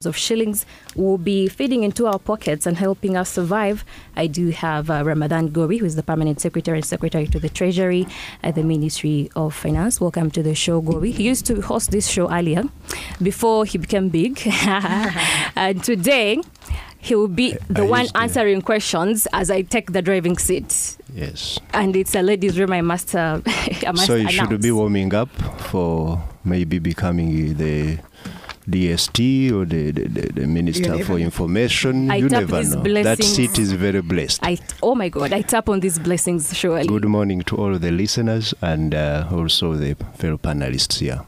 of shillings will be feeding into our pockets and helping us survive. I do have Ramathan Ggoobi, who is the Permanent Secretary and Secretary to the Treasury at the Ministry of Finance. Welcome to the show, Ggoobi. He used to host this show earlier before he became big. And today, he will be the one answering questions as I take the driving seat. Yes. And it's a ladies' room, I must so you should be warming up for maybe becoming the DST or the Minister for Information. You never know. That seat is very blessed. Oh my God, I tap on these blessings, surely. Good morning to all the listeners and also the fellow panelists here.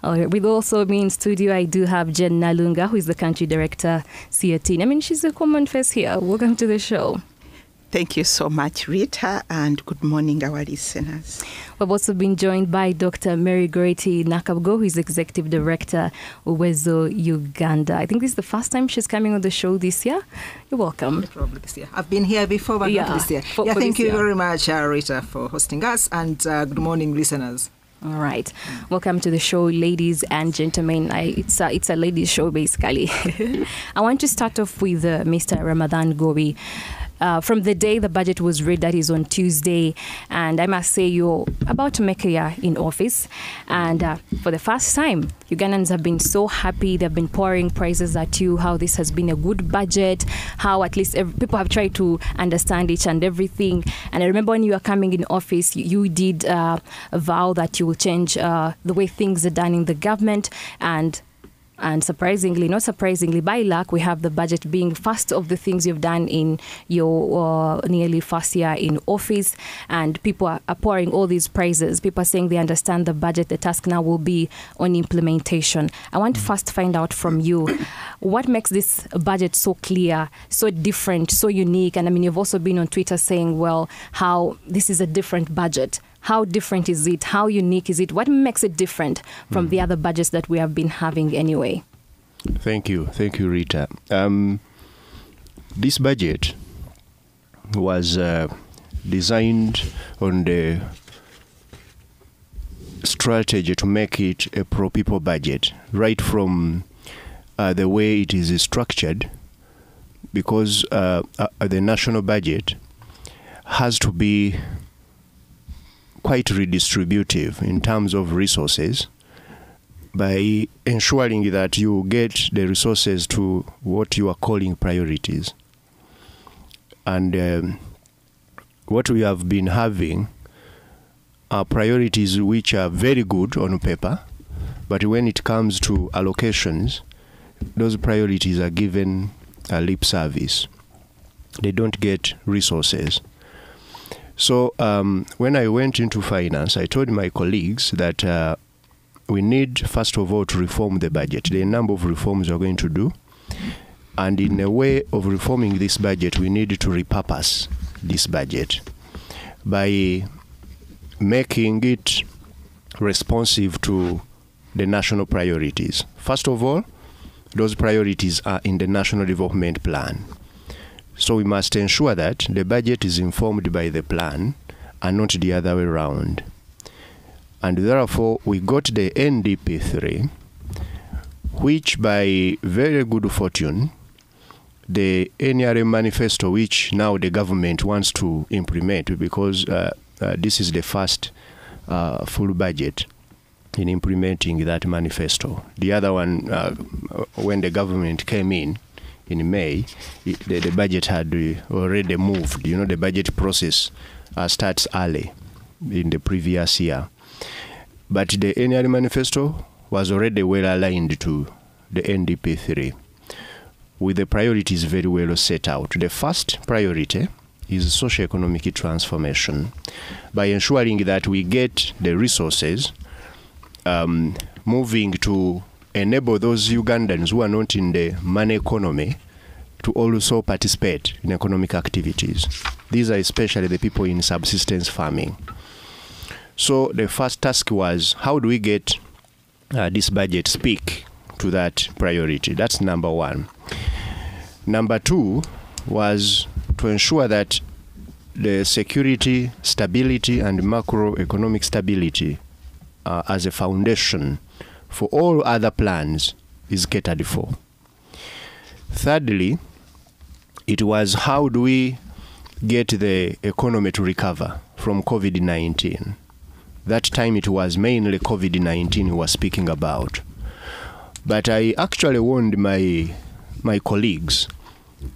With also me in studio, I do have Jen Nalunga, who is the Country Director, CAT. I mean, she's a common face here. Welcome to the show. Thank you so much, Rita, and good morning, our listeners. We've also been joined by Dr. Mary Gorretti Nakabugo, who is Executive Director, Uwezo, Uganda. I think this is the first time she's coming on the show this year. You're welcome. Probably this year. I've been here before, but not this year. Thank you very much, Rita, for hosting us, and good morning, listeners. All right. Welcome to the show, ladies and gentlemen. It's a ladies' show, basically. I want to start off with Mr. Ramathan Ggoobi. From the day the budget was read, that is on Tuesday, and I must say you're about to make a year in office, and for the first time, Ugandans have been so happy. They've been pouring praises at you, how this has been a good budget, how at least people have tried to understand each and everything. And I remember when you were coming in office, you did vow that you will change the way things are done in the government, and surprisingly, not surprisingly, by luck, we have the budget being first of the things you've done in your nearly first year in office. And people are pouring all these praises. People are saying they understand the budget. The task now will be on implementation. I want to first find out from you, what makes this budget so clear, so different, so unique? And I mean, you've also been on Twitter saying, well, how this is a different budget. How different is it? How unique is it? What makes it different from the other budgets that we have been having anyway? Thank you. Thank you, Rita. This budget was designed on the strategy to make it a pro-people budget, right from the way it is structured, because the national budget has to be quite redistributive in terms of resources by ensuring that you get the resources to what you are calling priorities. And what we have been having are priorities which are very good on paper, but when it comes to allocations, those priorities are given a lip service. They don't get resources. So when I went into finance, I told my colleagues that we need, first of all, to reform the budget. There are a number of reforms we're going to do. And in a way of reforming this budget, we need to repurpose this budget by making it responsive to the national priorities. First of all, those priorities are in the National Development Plan. So we must ensure that the budget is informed by the plan and not the other way around. And therefore, we got the NDP3, which by very good fortune, the NRM manifesto, which now the government wants to implement, because this is the first full budget in implementing that manifesto. The other one, when the government came in May, the budget had already moved. You know, the budget process starts early in the previous year. But the NRM manifesto was already well aligned to the NDP3, with the priorities very well set out. The first priority is socio-economic transformation, by ensuring that we get the resources moving to enable those Ugandans who are not in the money economy to also participate in economic activities. These are especially the people in subsistence farming. So the first task was, how do we get this budget speak to that priority? That's number one. Number two was to ensure that the security, stability, and macroeconomic stability as a foundation for all other plans is catered for. Thirdly, it was how do we get the economy to recover from COVID-19. That time it was mainly COVID-19 we were speaking about. But I actually warned my colleagues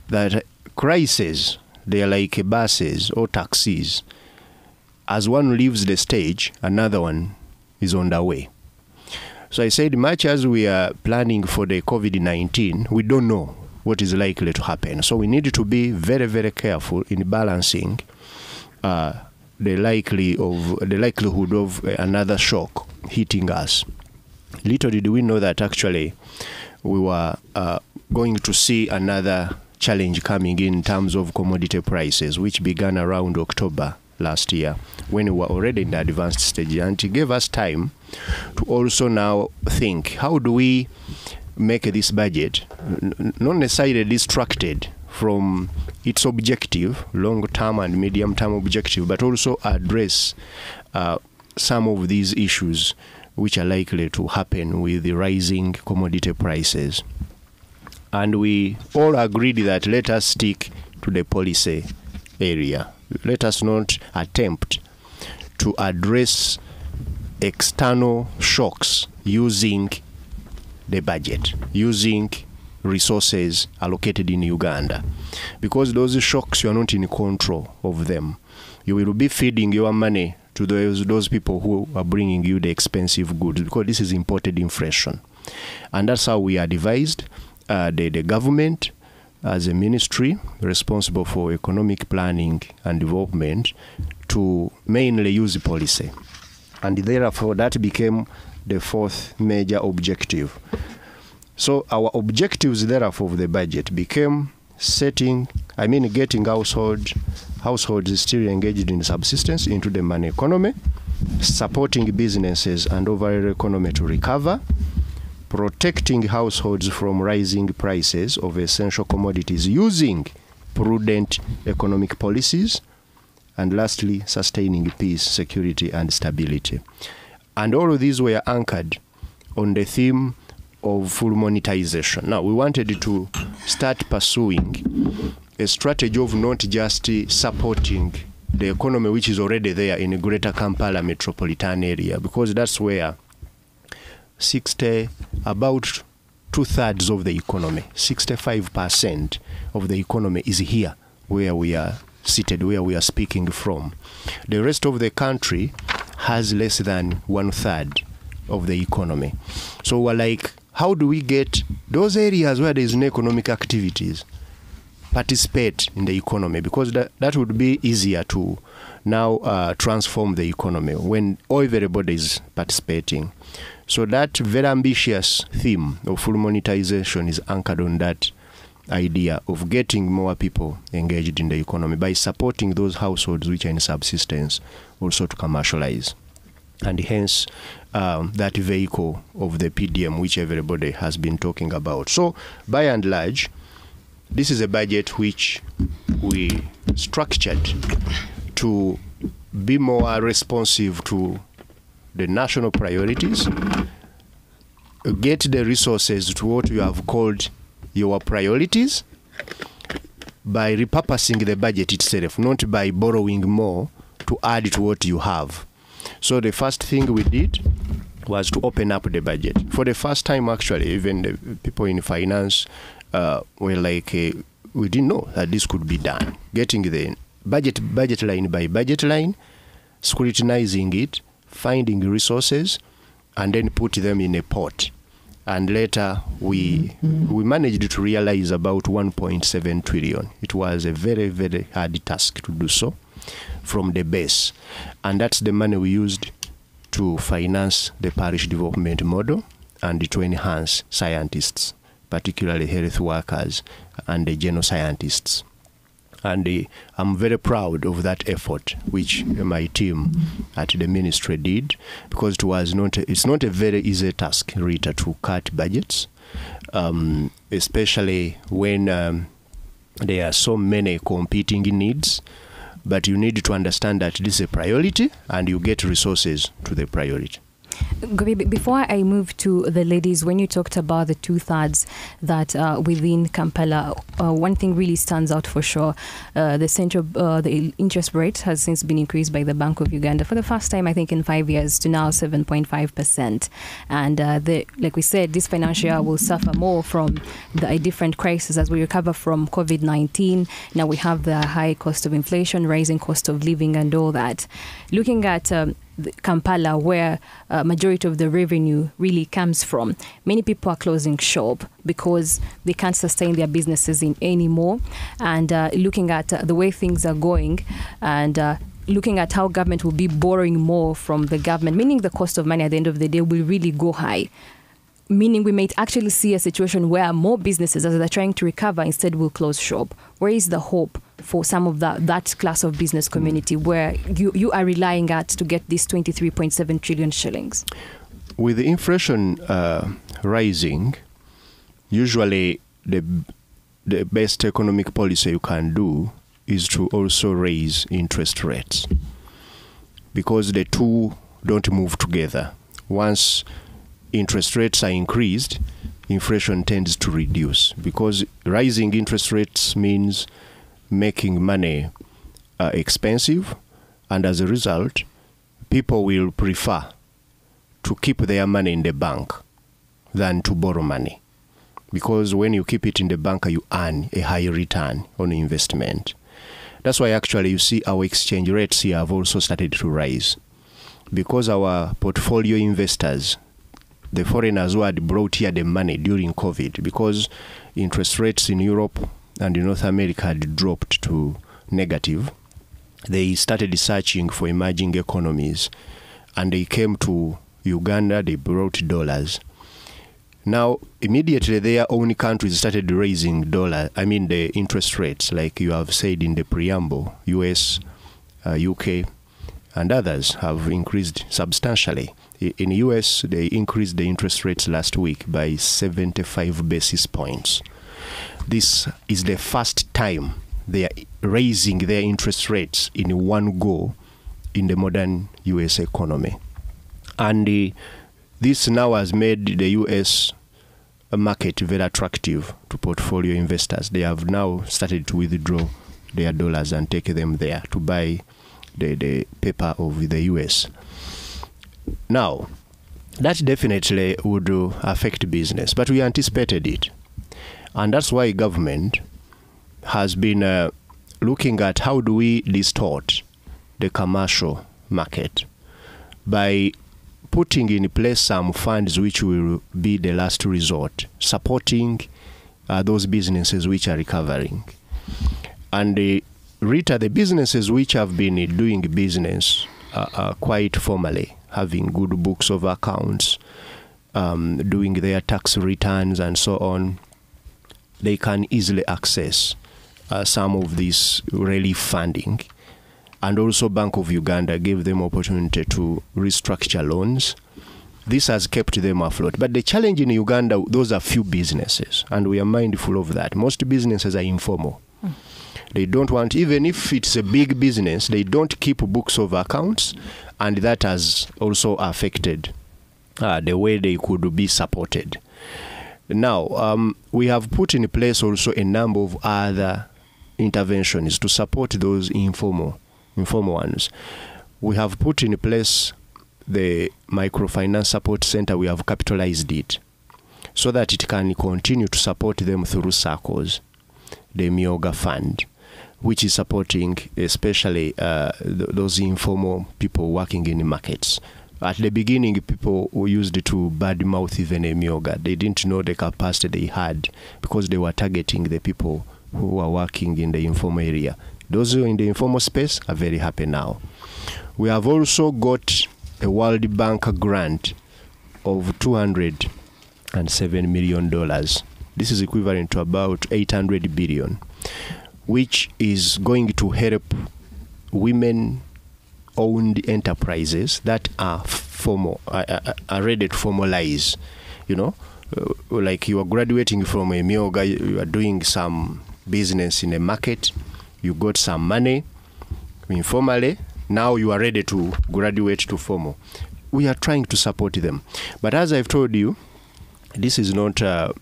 that crises, they are like buses or taxis. As one leaves the stage, another one is on the way. So I said, much as we are planning for the COVID-19, we don't know what is likely to happen. So we need to be very, very careful in balancing the likelihood of another shock hitting us. Little did we know that actually we were going to see another challenge coming in terms of commodity prices, which began around October last year when we were already in the advanced stage. And it gave us time to also now think, how do we make this budget not necessarily distracted from its objective, long-term and medium-term objective, but also address some of these issues which are likely to happen with the rising commodity prices. And we all agreed that let us stick to the policy area. Let us not attempt to address external shocks using the budget, using resources allocated in Uganda. Because those shocks, you are not in control of them. You will be feeding your money to those people who are bringing you the expensive goods, because this is imported inflation. And that's how we are devised. The government, as a ministry responsible for economic planning and development, to mainly use policy. And therefore, that became the fourth major objective. So our objectives, therefore, of the budget became getting households still engaged in subsistence into the money economy, supporting businesses and overall economy to recover, protecting households from rising prices of essential commodities using prudent economic policies, and lastly, sustaining peace, security, and stability. And all of these were anchored on the theme of full monetization. Now, we wanted to start pursuing a strategy of not just supporting the economy which is already there in the Greater Kampala metropolitan area, because that's where about 2/3 of the economy, 65% of the economy is here where we are seated, where we are speaking from. The rest of the country has less than 1/3 of the economy. So we're like, how do we get those areas where there is no economic activities participate in the economy? Because that would be easier to now transform the economy when everybody is participating. So that very ambitious theme of full monetization is anchored on that idea of getting more people engaged in the economy by supporting those households which are in subsistence also to commercialize. And hence that vehicle of the PDM which everybody has been talking about. So by and large, this is a budget which we structured to be more responsive to the national priorities, get the resources to what you have called your priorities by repurposing the budget itself, not by borrowing more to add to what you have. So the first thing we did was to open up the budget. For the first time, actually, even the people in finance were like, we didn't know that this could be done. Getting the budget line by budget line, scrutinizing it, finding resources, and then put them in a pot. And later, we managed to realize about 1.7 trillion. It was a very, very hard task to do so from the base. And that's the money we used to finance the parish development model and to enhance scientists, particularly health workers and the general scientists. And I'm very proud of that effort which my team at the ministry did, because it's not a very easy task, Rita, to cut budgets, especially when there are so many competing needs. But you need to understand that this is a priority and you get resources to the priority. Ggoobi, before I move to the ladies, when you talked about the 2/3 that within Kampala, one thing really stands out for sure. The interest rate has since been increased by the Bank of Uganda for the first time, I think, in 5 years to now 7.5%. And like we said, this financial year will suffer more from a different crisis as we recover from COVID-19. Now we have the high cost of inflation, rising cost of living and all that. Looking at Kampala, where majority of the revenue really comes from, many people are closing shop because they can't sustain their businesses anymore. And looking at the way things are going, and looking at how government will be borrowing more from the government, meaning the cost of money at the end of the day will really go high. Meaning we might actually see a situation where more businesses, as they're trying to recover, instead will close shop. Where is the hope for some of that class of business community where you are relying at to get these 23.7 trillion shillings? With the inflation rising, usually the best economic policy you can do is to also raise interest rates, because the two don't move together. Once interest rates are increased, inflation tends to reduce, because rising interest rates means making money expensive, and as a result, people will prefer to keep their money in the bank than to borrow money, because when you keep it in the bank, you earn a high return on investment. That's why actually you see our exchange rates here have also started to rise, because our portfolio investors, the foreigners who had brought here the money during COVID, because interest rates in Europe and in North America had dropped to negative, they started searching for emerging economies, and they came to Uganda. They brought dollars. Now, immediately their own countries started raising the interest rates, like you have said in the preamble. US, UK, and others have increased substantially. In the US, they increased the interest rates last week by 75 basis points. This is the first time they are raising their interest rates in one go in the modern US economy. And this now has made the US market very attractive to portfolio investors. They have now started to withdraw their dollars and take them there to buy the paper of the US. Now, that definitely would affect business, but we anticipated it. And that's why government has been looking at how do we distort the commercial market by putting in place some funds which will be the last resort, supporting those businesses which are recovering. And Rita, the businesses which have been doing business quite formally, having good books of accounts, doing their tax returns and so on, they can easily access some of this relief funding. And also Bank of Uganda gave them opportunity to restructure loans. This has kept them afloat. But the challenge in Uganda, those are few businesses, and we are mindful of that. Most businesses are informal. They don't want, even if it's a big business, they don't keep books of accounts, and that has also affected the way they could be supported. Now, we have put in place also a number of other interventions to support those informal ones. We have put in place the microfinance support center. We have capitalized it so that it can continue to support them through SACCOs, the Myoga Fund, which is supporting especially those informal people working in the markets. At the beginning, people who used to badmouth even a Myoga. They didn't know the capacity they had because they were targeting the people who are working in the informal area. Those who are in the informal space are very happy now. We have also got a World Bank grant of $207 million. This is equivalent to about 800 billion, which is going to help women-owned enterprises that are formal, are ready to formalize. You know, like you are graduating from a Myoga, you are doing some business in a market, you got some money informally, now you are ready to graduate to formal. we are trying to support them. But as I've told you, this is not a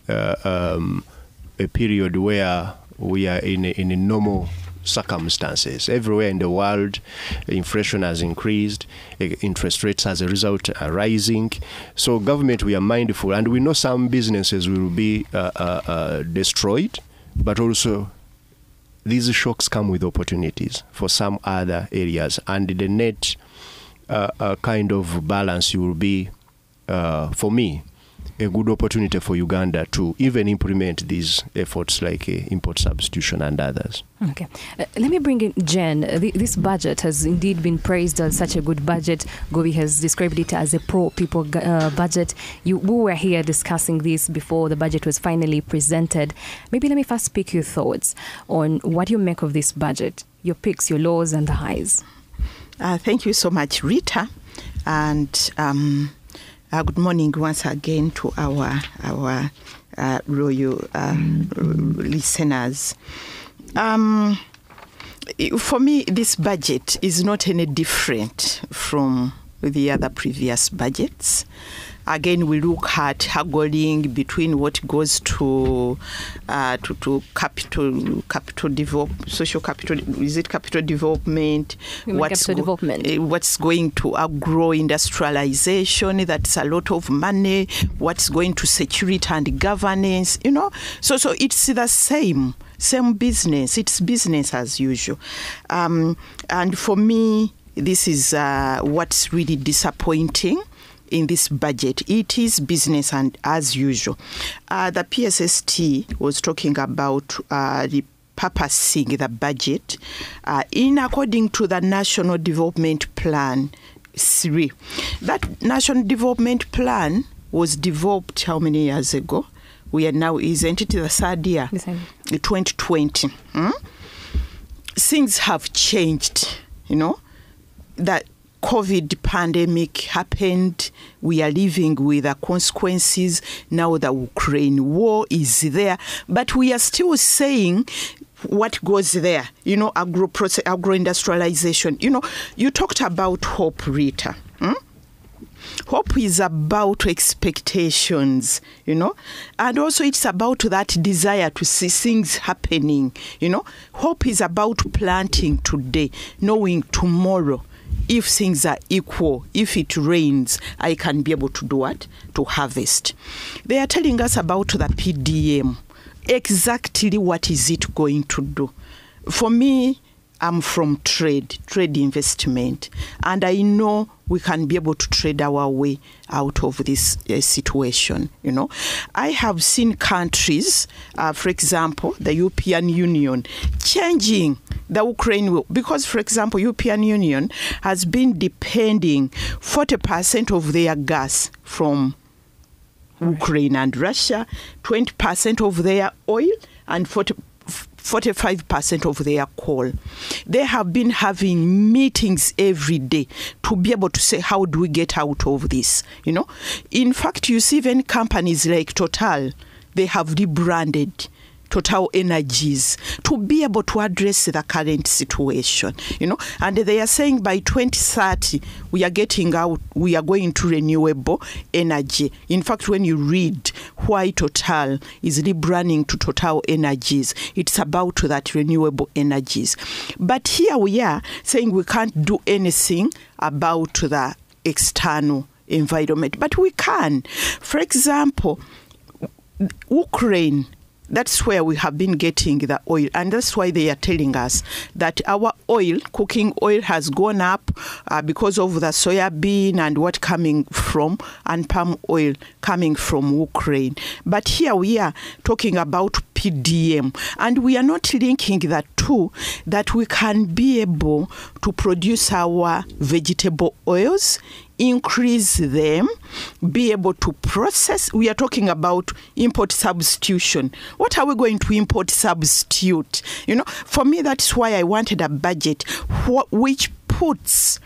period where we are in a normal circumstances. Everywhere in the world, inflation has increased, interest rates as a result are rising. So government, we are mindful, and we know some businesses will be destroyed, but also these shocks come with opportunities for some other areas, and the net kind of balance will be, for me, a good opportunity for Uganda to even implement these efforts like import substitution and others. Okay. Let me bring in Jen. This budget has indeed been praised as such a good budget. Ggoobi has described it as a pro-people budget. We were here discussing this before the budget was finally presented. Maybe let me first pick your thoughts on what you make of this budget, your picks, your lows and the highs. Thank you so much, Rita. And good morning once again to our royal listeners. For me, this budget is not any different from the other previous budgets. Again, we look at haggling between what goes to capital development, social capital. Is it capital development? What's going to agro industrialization? That's a lot of money. What's going to security and governance? So it's the same business. It's business as usual. And for me, this is what's really disappointing in this budget. It is business and as usual. The PSST was talking about repurposing the budget in according to the National Development Plan 3. That National Development Plan was developed how many years ago? We are now, isn't it the third year? 2020. Things have changed, that COVID pandemic happened. We are living with the consequences. Now the Ukraine war is there. But we are still saying what goes there, agro-industrialization. You talked about hope, Rita. Hope is about expectations, and also it's about that desire to see things happening, Hope is about planting today, knowing tomorrow, if things are equal, if it rains, I can be able to do what? To harvest. They are telling us about the PDM. Exactly what is it going to do? For me, I'm from trade investment, and I know we can be able to trade our way out of this situation. I have seen countries, for example, the European Union, changing the Ukraine will, because, for example, European Union has been depending 40% of their gas from Ukraine and Russia, 20% of their oil, and 45% of their coal. They have been having meetings every day to be able to say, how do we get out of this? In fact, you see even companies like Total, they have rebranded Total Energies to be able to address the current situation, and they are saying by 2030 we are going to renewable energy. In fact, when you read why Total is rebranding to Total Energies, it's about that renewable energies. But here we are saying we can't do anything about the external environment, but we can. For example, Ukraine, that's where we have been getting the oil, and that's why they are telling us that our oil, cooking oil, has gone up because of the soya bean and what coming from, and palm oil coming from Ukraine. But here we are talking about PDM, and we are not linking that to that we can be able to produce our vegetable oils, increase them, be able to process. We are talking about import substitution. What are we going to import substitute? For me, that's why I wanted a budget which puts,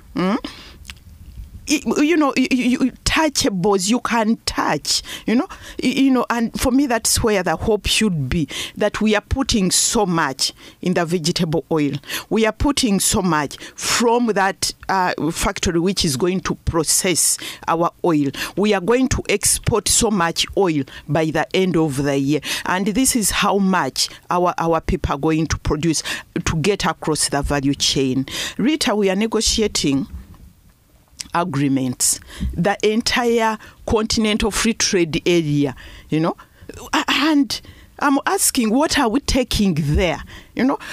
untouchables you can touch, and for me that's where the hope should be, that we are putting so much in the vegetable oil. We are putting so much from that factory which is going to process our oil. We are going to export so much oil by the end of the year. And this is how much our people are going to produce to get across the value chain. Rita, we are negotiating agreements, the entire continental free trade area, and I'm asking, what are we taking there?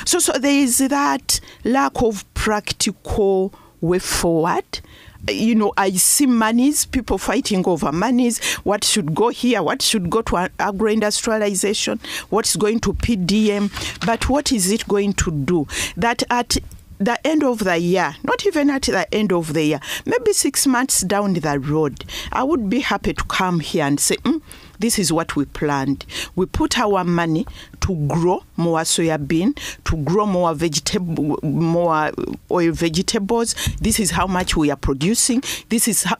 So there is that lack of practical way forward. I see monies, people fighting over monies, what should go here, what should go to agro-industrialization, what's going to PDM, but what is it going to do? That at the end of the year, not even at the end of the year, maybe 6 months down the road, I would be happy to come here and say, this is what we planned. We put our money to grow more soya bean, to grow more oil vegetables. This is how much we are producing. This is how,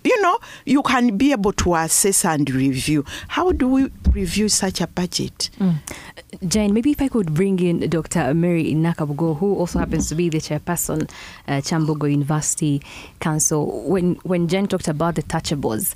you can be able to assess and review. How do we review such a budget? Jane, maybe if I could bring in Dr. Mary Nakabugo, who also happens to be the chairperson, Chambogo University Council. When Jane talked about the touchables,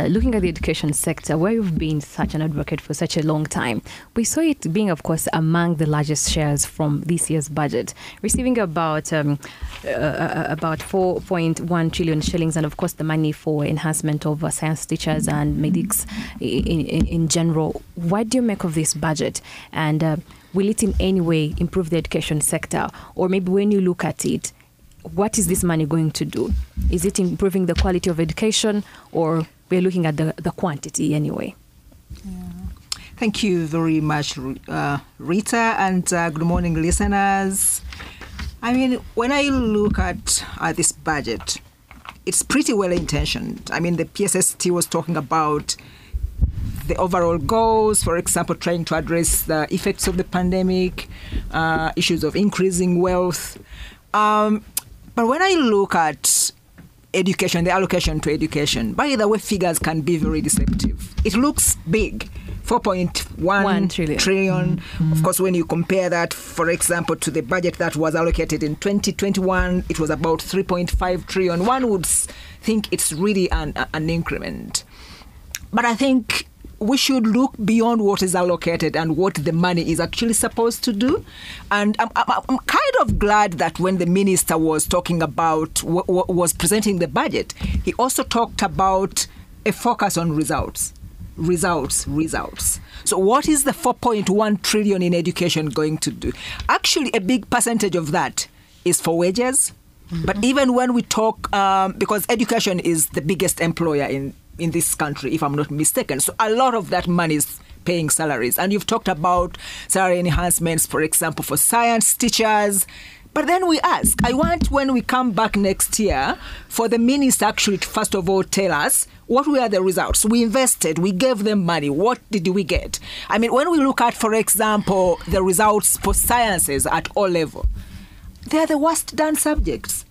looking at the education sector, where you've been such an advocate for such a long time, we saw it being, of course, among the largest shares from this year's budget, receiving about 4.1 trillion shillings, and of course the money for enhancement of science teachers and medics in general. What do you make of this budget? And will it in any way improve the education sector? Or maybe when you look at it, what is this money going to do? Is it improving the quality of education, or we're looking at the quantity anyway? Yeah. Thank you very much, Rita, and good morning, listeners. I mean, when I look at this budget, it's pretty well intentioned. I mean, the PSST was talking about the overall goals, for example, trying to address the effects of the pandemic, issues of increasing wealth. But when I look at education, the allocation to education, by the way, figures can be very deceptive. It looks big, 4.1 trillion. Mm-hmm. Of course, when you compare that, for example, to the budget that was allocated in 2021, it was about 3.5 trillion. One would think it's really an increment. But I think we should look beyond what is allocated and what the money is actually supposed to do. And I'm kind of glad that when the minister was talking about, was presenting the budget, he also talked about a focus on results. So what is the 4.1 trillion in education going to do? Actually, a big percentage of that is for wages. Mm-hmm. But even when we talk, because education is the biggest employer in this country, if I'm not mistaken. So a lot of that money is paying salaries. And you've talked about salary enhancements, for example, for science teachers. But then we ask, I want when we come back next year for the minister actually to first of all tell us what were the results. We invested, we gave them money. What did we get? I mean, when we look at, for example, the results for sciences at O level, they are the worst done subjects.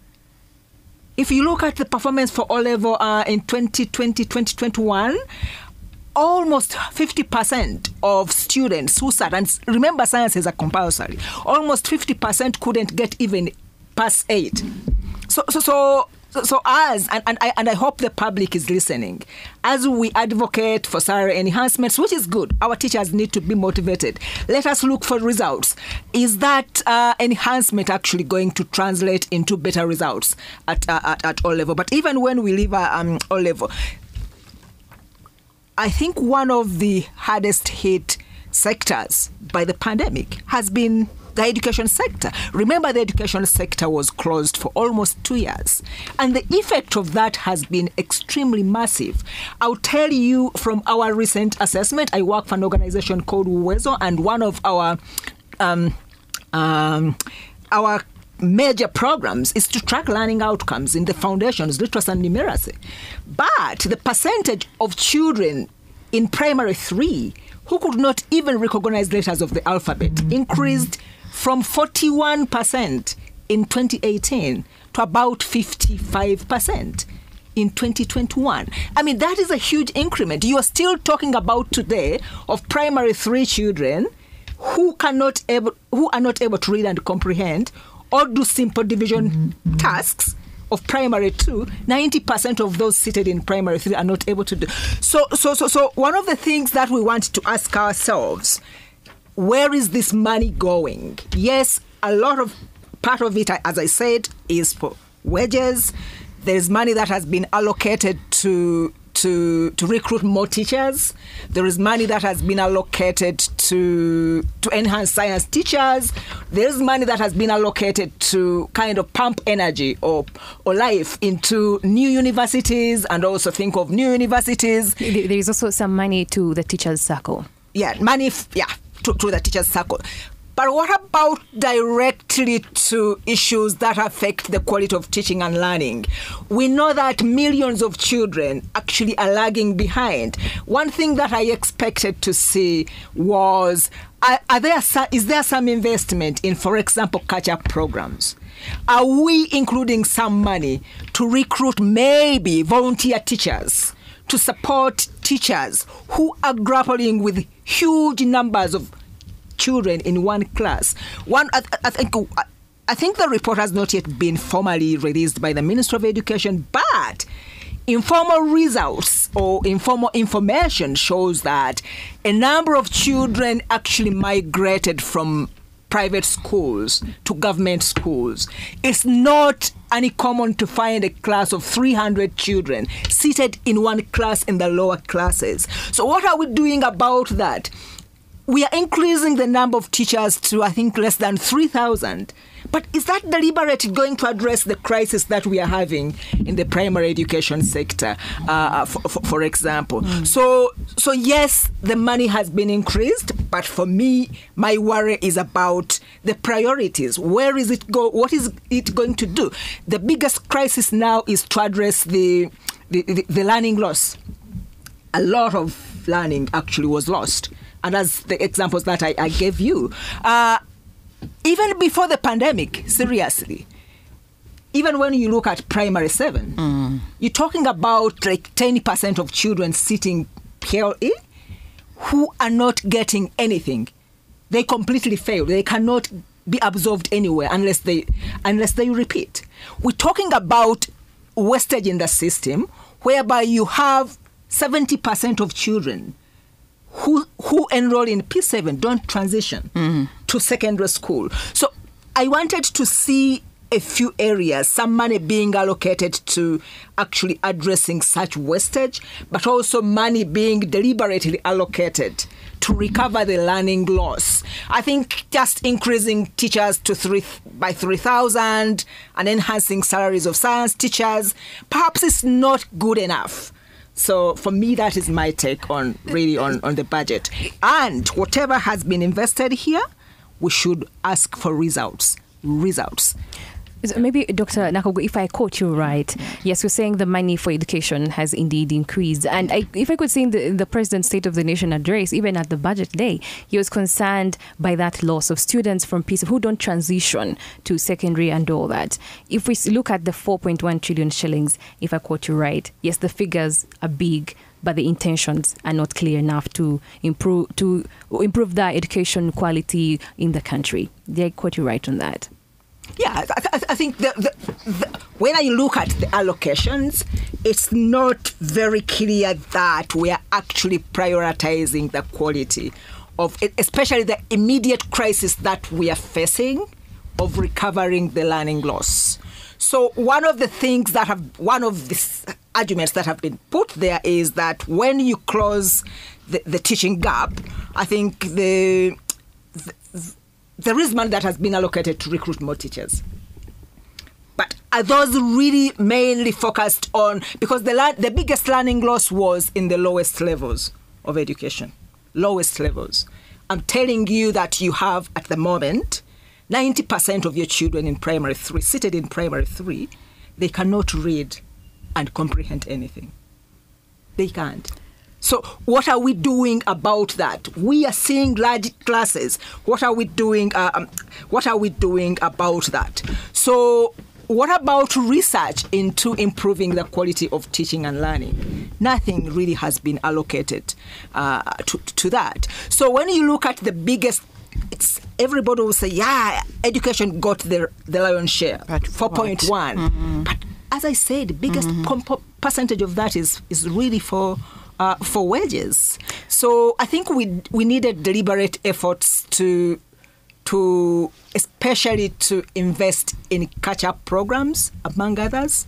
If you look at the performance for O-level in 2020, 2021, almost 50% of students who sat, and remember sciences are compulsory, almost 50% couldn't get even past 8. So as, and I hope the public is listening, as we advocate for salary enhancements, which is good, our teachers need to be motivated. Let us look for results. Is that enhancement actually going to translate into better results at O level? But even when we leave O level, I think one of the hardest hit sectors by the pandemic has been the education sector. Remember, the education sector was closed for almost 2 years. And the effect of that has been extremely massive. I'll tell you from our recent assessment, I work for an organization called Uwezo, and one of our major programs is to track learning outcomes in the foundations, literacy and numeracy. But the percentage of children in primary 3 who could not even recognize letters of the alphabet increased from 41% in 2018 to about 55% in 2021. I mean, that is a huge increment. You are still talking about today of primary 3 children who are not able to read and comprehend or do simple division tasks of primary 2. 90% of those seated in primary 3 are not able to do. So one of the things that we want to ask ourselves, where is this money going? Yes, a lot of part of it, as I said, is for wages. There is money that has been allocated to recruit more teachers. There is money that has been allocated to enhance science teachers. There is money that has been allocated to kind of pump energy or life into new universities, and also think of new universities. There is also some money to the teachers' circle. Yeah, money, to the teachers' circle. But what about directly to issues that affect the quality of teaching and learning? We know that millions of children actually are lagging behind. One thing that I expected to see was, is there some investment in, for example, catch-up programs? Are we including some money to recruit maybe volunteer teachers to support teachers who are grappling with huge numbers of children in one class? I think the report has not yet been formally released by the Ministry of Education, but informal results or informal information shows that a number of children actually migrated from private schools to government schools. It's not uncommon to find a class of 300 children seated in one class in the lower classes. So what are we doing about that? We are increasing the number of teachers to, I think, less than 3,000. But is that deliberately going to address the crisis that we are having in the primary education sector, for example? So yes, the money has been increased, but for me, my worry is about the priorities. Where is it go? What is it going to do? The biggest crisis now is to address the learning loss. A lot of learning actually was lost. And as the examples that I gave you, even before the pandemic, seriously, even when you look at primary 7, you're talking about like 10% of children sitting PLE who are not getting anything. They completely fail. They cannot be absorbed anywhere unless they repeat. We're talking about wastage in the system, whereby you have 70% of children who enroll in P7 don't transition to secondary school. So I wanted to see a few areas, some money being allocated to actually addressing such wastage, but also money being deliberately allocated to recover the learning loss. I think just increasing teachers to by 3,000 and enhancing salaries of science teachers perhaps is not good enough. So for me, that is my take on the budget. And whatever has been invested here, we should ask for results. So maybe, Dr. Nakabugo, if I quote you right, yes, you're saying the money for education has indeed increased. And if I could see in the President's State of the Nation address, even at the budget day, he was concerned by that loss of students from P7 who don't transition to secondary and all that. If we look at the 4.1 trillion shillings, if I quote you right, yes, the figures are big, but the intentions are not clear enough to improve the education quality in the country. Did I quote you right on that? Yeah, I think when I look at the allocations, it's not very clear that we are actually prioritizing the quality of it, especially the immediate crisis that we are facing of recovering the learning loss. So one of the arguments that have been put there is that when you close the teaching gap, I think there is money that has been allocated to recruit more teachers. But are those really mainly focused on, because the biggest learning loss was in the lowest levels of education, lowest levels. I'm telling you that you have, at the moment, 90% of your children in primary 3, seated in primary 3, they cannot read and comprehend anything. They can't. So what are we doing about that? We are seeing large classes. What are we doing about that? So what about research into improving the quality of teaching and learning? Nothing really has been allocated to that. So when you look at the biggest, everybody will say, yeah, education got the lion's share, But 4.1. But as I said, the biggest percentage of that is really for wages. So I think we needed deliberate efforts to especially to invest in catch-up programs, among others,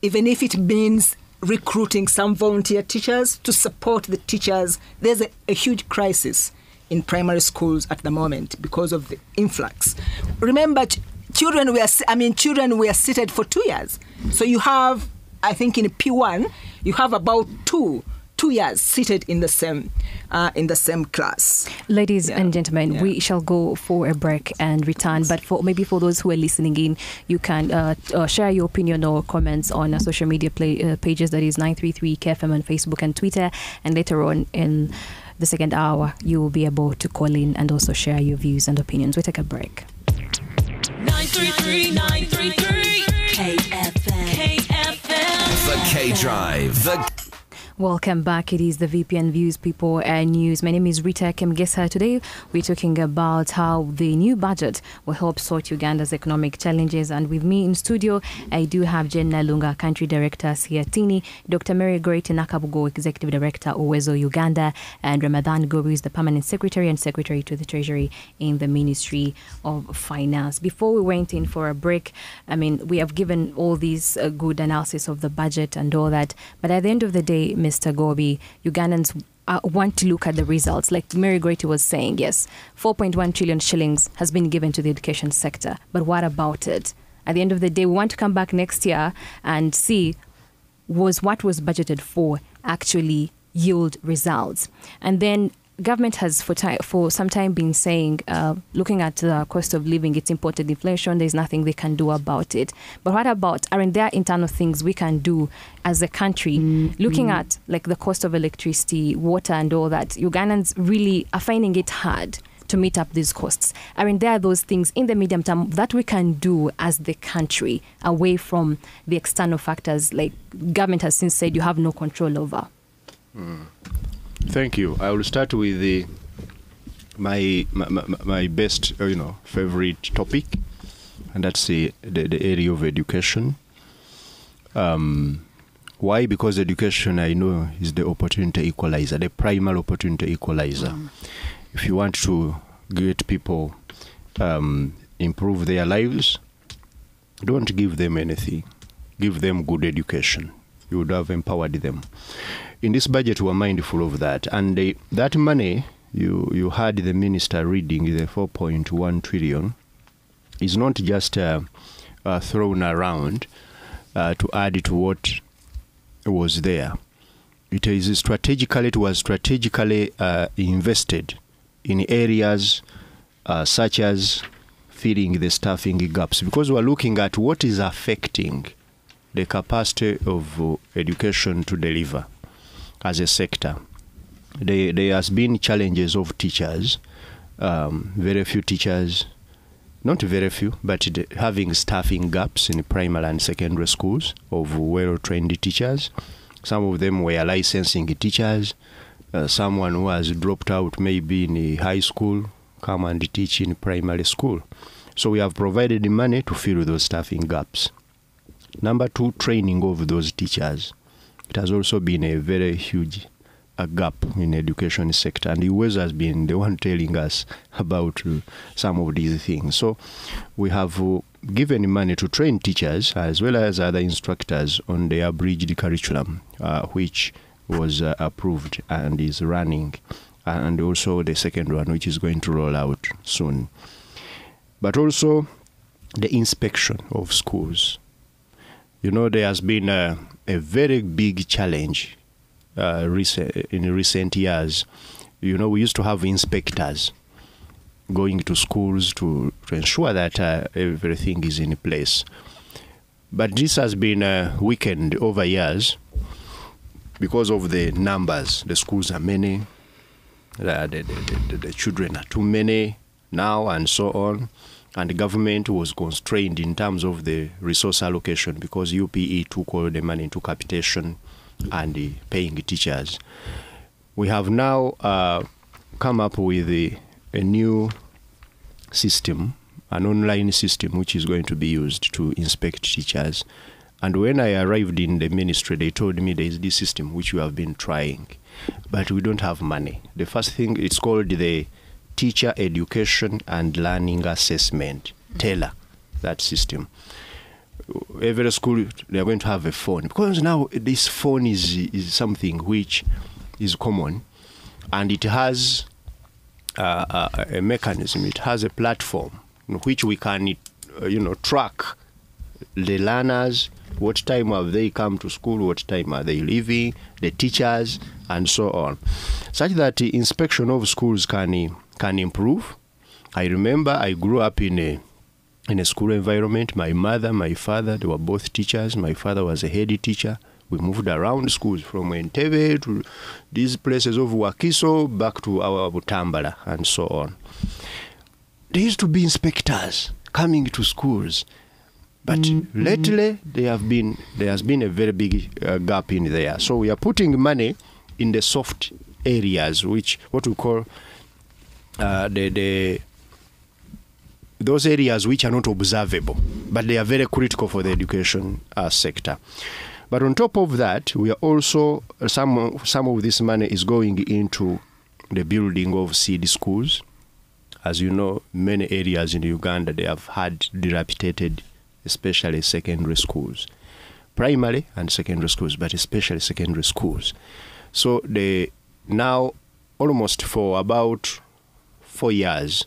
even if it means recruiting some volunteer teachers to support the teachers. There's a huge crisis in primary schools at the moment because of the influx. Remember, children were seated for 2 years. So you have, I think in P1, you have about two years seated in the same class. Ladies and gentlemen, we shall go for a break and return. But for those who are listening in, you can share your opinion or comments on our social media pages. That is 933 KFM on Facebook and Twitter. And later on in the second hour, you will be able to call in and also share your views and opinions. We take a break. 933 KFM. The K Drive. Welcome back. It is the VPN Views People and News. My name is Rita Kemgesa. Today we're talking about how the new budget will help sort Uganda's economic challenges. And with me in studio, I do have Jen Nalunga, Country Director, Siatini, Dr. Mary Gorretti Nakabugo, Executive Director, Uwezo, Uganda, and Ramathan Ggoobi is the Permanent Secretary and Secretary to the Treasury in the Ministry of Finance. Before we went in for a break, we have given all these good analysis of the budget and all that. But at the end of the day, Mr. Ggoobi, Ugandans want to look at the results. Like Mary Gorretti was saying, yes, 4.1 trillion shillings has been given to the education sector. But what about it? At the end of the day, we want to come back next year and see what was budgeted for actually yield results. And then government has for some time been saying, looking at the cost of living, it's imported inflation, there's nothing they can do about it. But what about, aren't there internal things we can do as a country? Looking at like the cost of electricity, water and all that, Ugandans really are finding it hard to meet up these costs. Aren't there those things in the medium term that we can do as the country away from the external factors like government has since said you have no control over? Thank you. I will start with my best, favorite topic, and that's the area of education. Why? Because education, I know, is the opportunity equalizer, the primal opportunity equalizer. If you want to get people improve their lives, don't give them anything. Give them good education. You would have empowered them. In this budget, we are mindful of that. And that money, you heard the minister reading, the 4.1 trillion, is not just thrown around to add to what was there. It was strategically invested in areas such as filling the staffing gaps, because we're looking at what is affecting the capacity of education to deliver as a sector. There has been challenges of teachers, very few teachers, not very few, but having staffing gaps in primary and secondary schools of well-trained teachers. Some of them were licensing teachers. Someone who has dropped out maybe in high school, come and teach in primary school. So we have provided the money to fill those staffing gaps. Number two, training of those teachers. It has also been a very huge gap in the education sector, and Uwezo has been the one telling us about some of these things. So we have given money to train teachers as well as other instructors on the abridged curriculum, which was approved and is running, and also the second one, which is going to roll out soon. But also the inspection of schools. There has been a very big challenge in recent years. We used to have inspectors going to schools to ensure that everything is in place. But this has been weakened over years because of the numbers. The schools are many, the children are too many now, and so on. and the government was constrained in terms of the resource allocation because UPE took all the money into capitation and paying teachers. We have now come up with a new system, an online system, which is going to be used to inspect teachers. And when I arrived in the ministry, they told me there is this system which we have been trying, but we don't have money. The first thing, it's called the Teacher Education and Learning Assessment, TELA, that system. Every school, they are going to have a phone, because now this phone is something which is common, and it has a mechanism, it has a platform in which we can, track the learners, what time have they come to school, what time are they leaving, the teachers, and so on, such that the inspection of schools can improve. I remember I grew up in a school environment. My mother, my father, they were both teachers. My father was a head teacher. We moved around schools from Entebbe to these places of Wakiso back to our Butambala and so on. There used to be inspectors coming to schools, but lately there has been a very big gap in there. So we are putting money in the soft areas, which what we call those areas which are not observable, but they are very critical for the education sector. But on top of that, we are also, some of this money is going into the building of seed schools. As you know, many areas in Uganda, they have had dilapidated, especially secondary schools. Primary and secondary schools, but especially secondary schools. So they now, almost for about 4 years,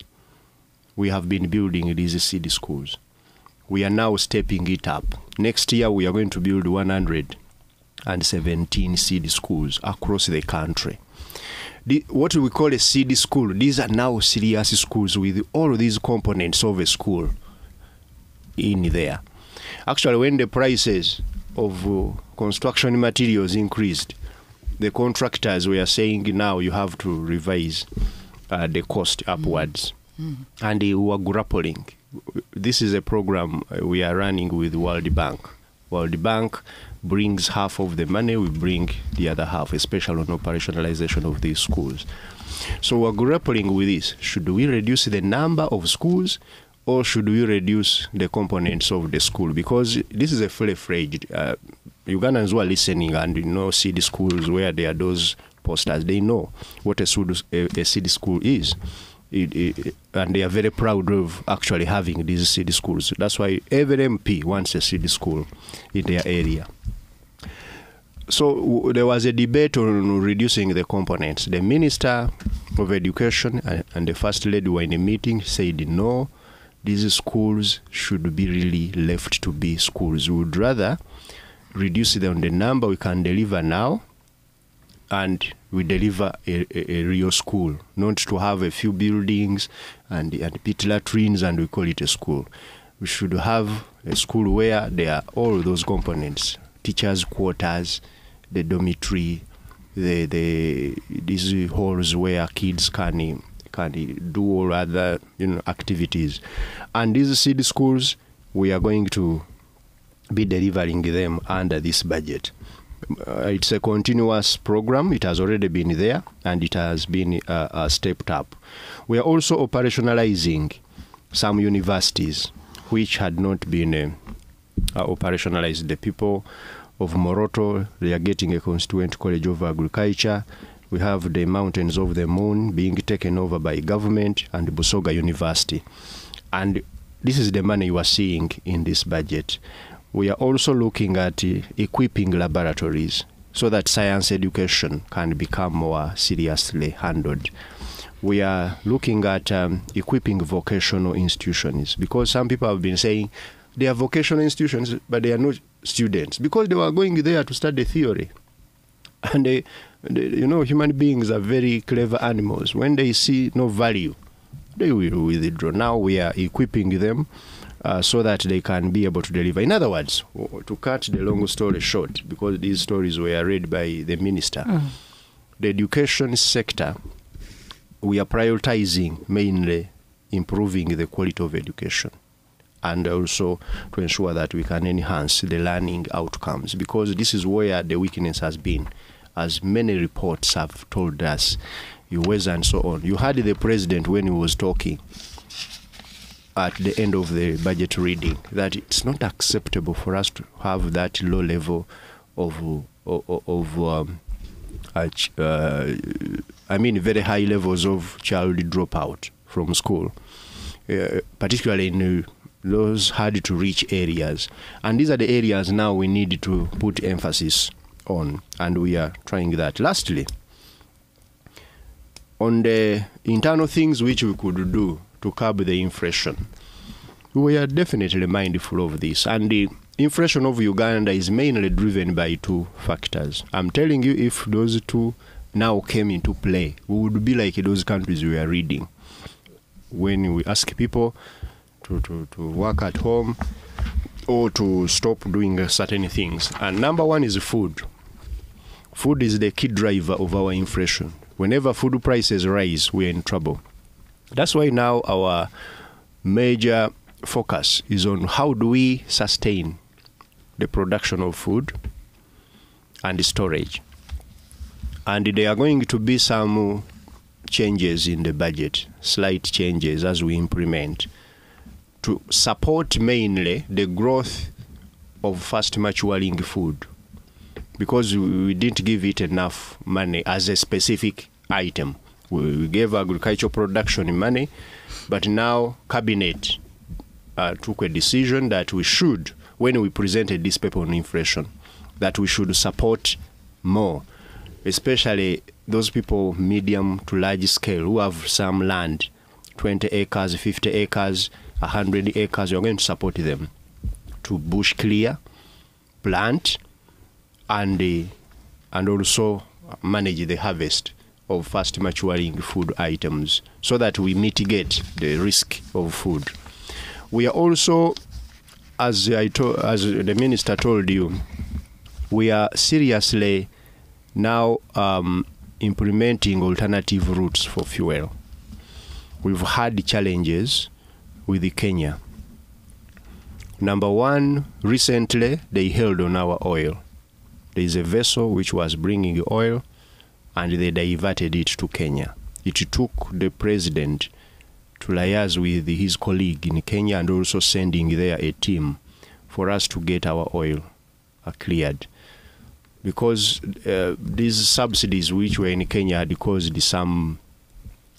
we have been building these seed schools. We are now stepping it up. Next year, we are going to build 117 seed schools across the country. What we call a seed school, these are now serious schools with all these components of a school in there. Actually, when the prices of construction materials increased, the contractors were saying now you have to revise the cost upwards. And we were grappling. This is a program we are running with World Bank. World Bank brings half of the money, we bring the other half, especially on operationalization of these schools. So we're grappling with this. Should we reduce the number of schools, or should we reduce the components of the school? Because this is a fully-fledged, Ugandans who are listening and see the schools where there are those posters, they know what a seed school is. And they are very proud of actually having these seed schools. That's why every MP wants a seed school in their area. So there was a debate on reducing the components. The Minister of Education and the First Lady were in a meeting, said no, these schools should be really left to be schools. We would rather reduce them the number we can deliver now, and we deliver a real school, not to have a few buildings and pit latrines and we call it a school. We should have a school where there are all those components: teachers' quarters, the dormitory, these halls where kids can do all other activities. And these seed schools, we are going to be delivering them under this budget. It's a continuous program. It has already been there and it has been stepped up. We are also operationalizing some universities which had not been operationalized. The people of Moroto, they are getting a constituent college of agriculture. We have the Mountains of the Moon being taken over by government and Busoga University. And this is the money you are seeing in this budget. We are also looking at equipping laboratories so that science education can become more seriously handled. We are looking at equipping vocational institutions, because some people have been saying they are vocational institutions, but they are not students, because they were going there to study theory. And human beings are very clever animals. When they see no value, they will withdraw. Now we are equipping them so that they can be able to deliver. In other words, to cut the long story short, because these stories were read by the minister, the education sector, we are prioritizing mainly improving the quality of education, and also to ensure that we can enhance the learning outcomes, because this is where the weakness has been, as many reports have told us, Uwezo and so on. You heard the president when he was talking at the end of the budget reading that it's not acceptable for us to have that low level of very high levels of child dropout from school, particularly in those hard to reach areas. And these are the areas now we need to put emphasis on, and we are trying that. Lastly, on the internal things which we could do to curb the inflation, we are definitely mindful of this. And the inflation of Uganda is mainly driven by two factors. I'm telling you, if those two now came into play, we would be like those countries we are reading. When we ask people to work at home or to stop doing certain things. And number one is food. Food is the key driver of our inflation. Whenever food prices rise, we are in trouble. That's why now our major focus is on how do we sustain the production of food and the storage. And there are going to be some changes in the budget, slight changes as we implement, to support mainly the growth of fast maturing food, because we didn't give it enough money as a specific item. We gave agricultural production money, but now Cabinet took a decision that we should, when we presented this paper on inflation, that we should support more, especially those people medium to large scale who have some land, 20 acres, 50 acres, 100 acres. You're going to support them to bush clear, plant, and also manage the harvest of fast maturing food items so that we mitigate the risk of food. We are also, as the minister told you, we are seriously now implementing alternative routes for fuel. We've had challenges with Kenya. Number one, recently they held on our oil. There is a vessel which was bringing oil, and they diverted it to Kenya. It took the president to liaise with his colleague in Kenya and also sending there a team for us to get our oil cleared. Because these subsidies which were in Kenya had caused some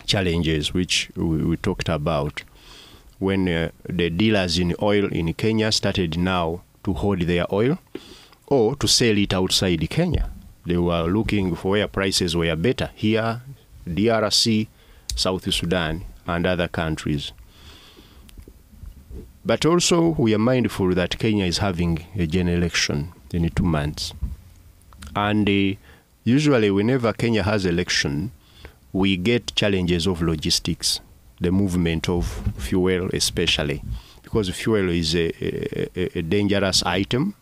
challenges which we talked about. When the dealers in oil in Kenya started now to hold their oil or to sell it outside Kenya. They were looking for where prices were better, here, DRC, South Sudan, and other countries. But also, we are mindful that Kenya is having a general election in 2 months. And usually, whenever Kenya has election, we get challenges of logistics, the movement of fuel especially, because fuel is a dangerous item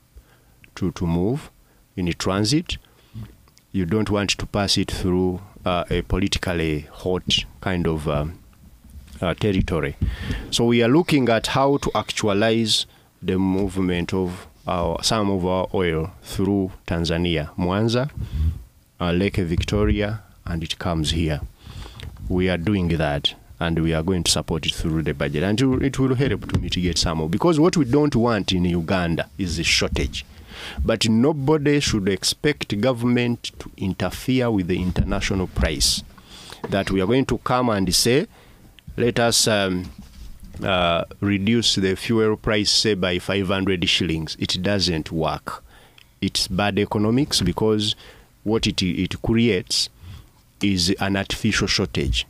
to move in transit. You don't want to pass it through a politically hot kind of territory. So we are looking at how to actualize the movement of some of our oil through Tanzania, Mwanza, Lake Victoria, and it comes here. We are doing that, and we are going to support it through the budget, and it will help to mitigate some of, because what we don't want in Uganda is a shortage. But nobody should expect government to interfere with the international price. That we are going to come and say, let us reduce the fuel price, say, by 500 shillings. It doesn't work. It's bad economics, because what it creates is an artificial shortage.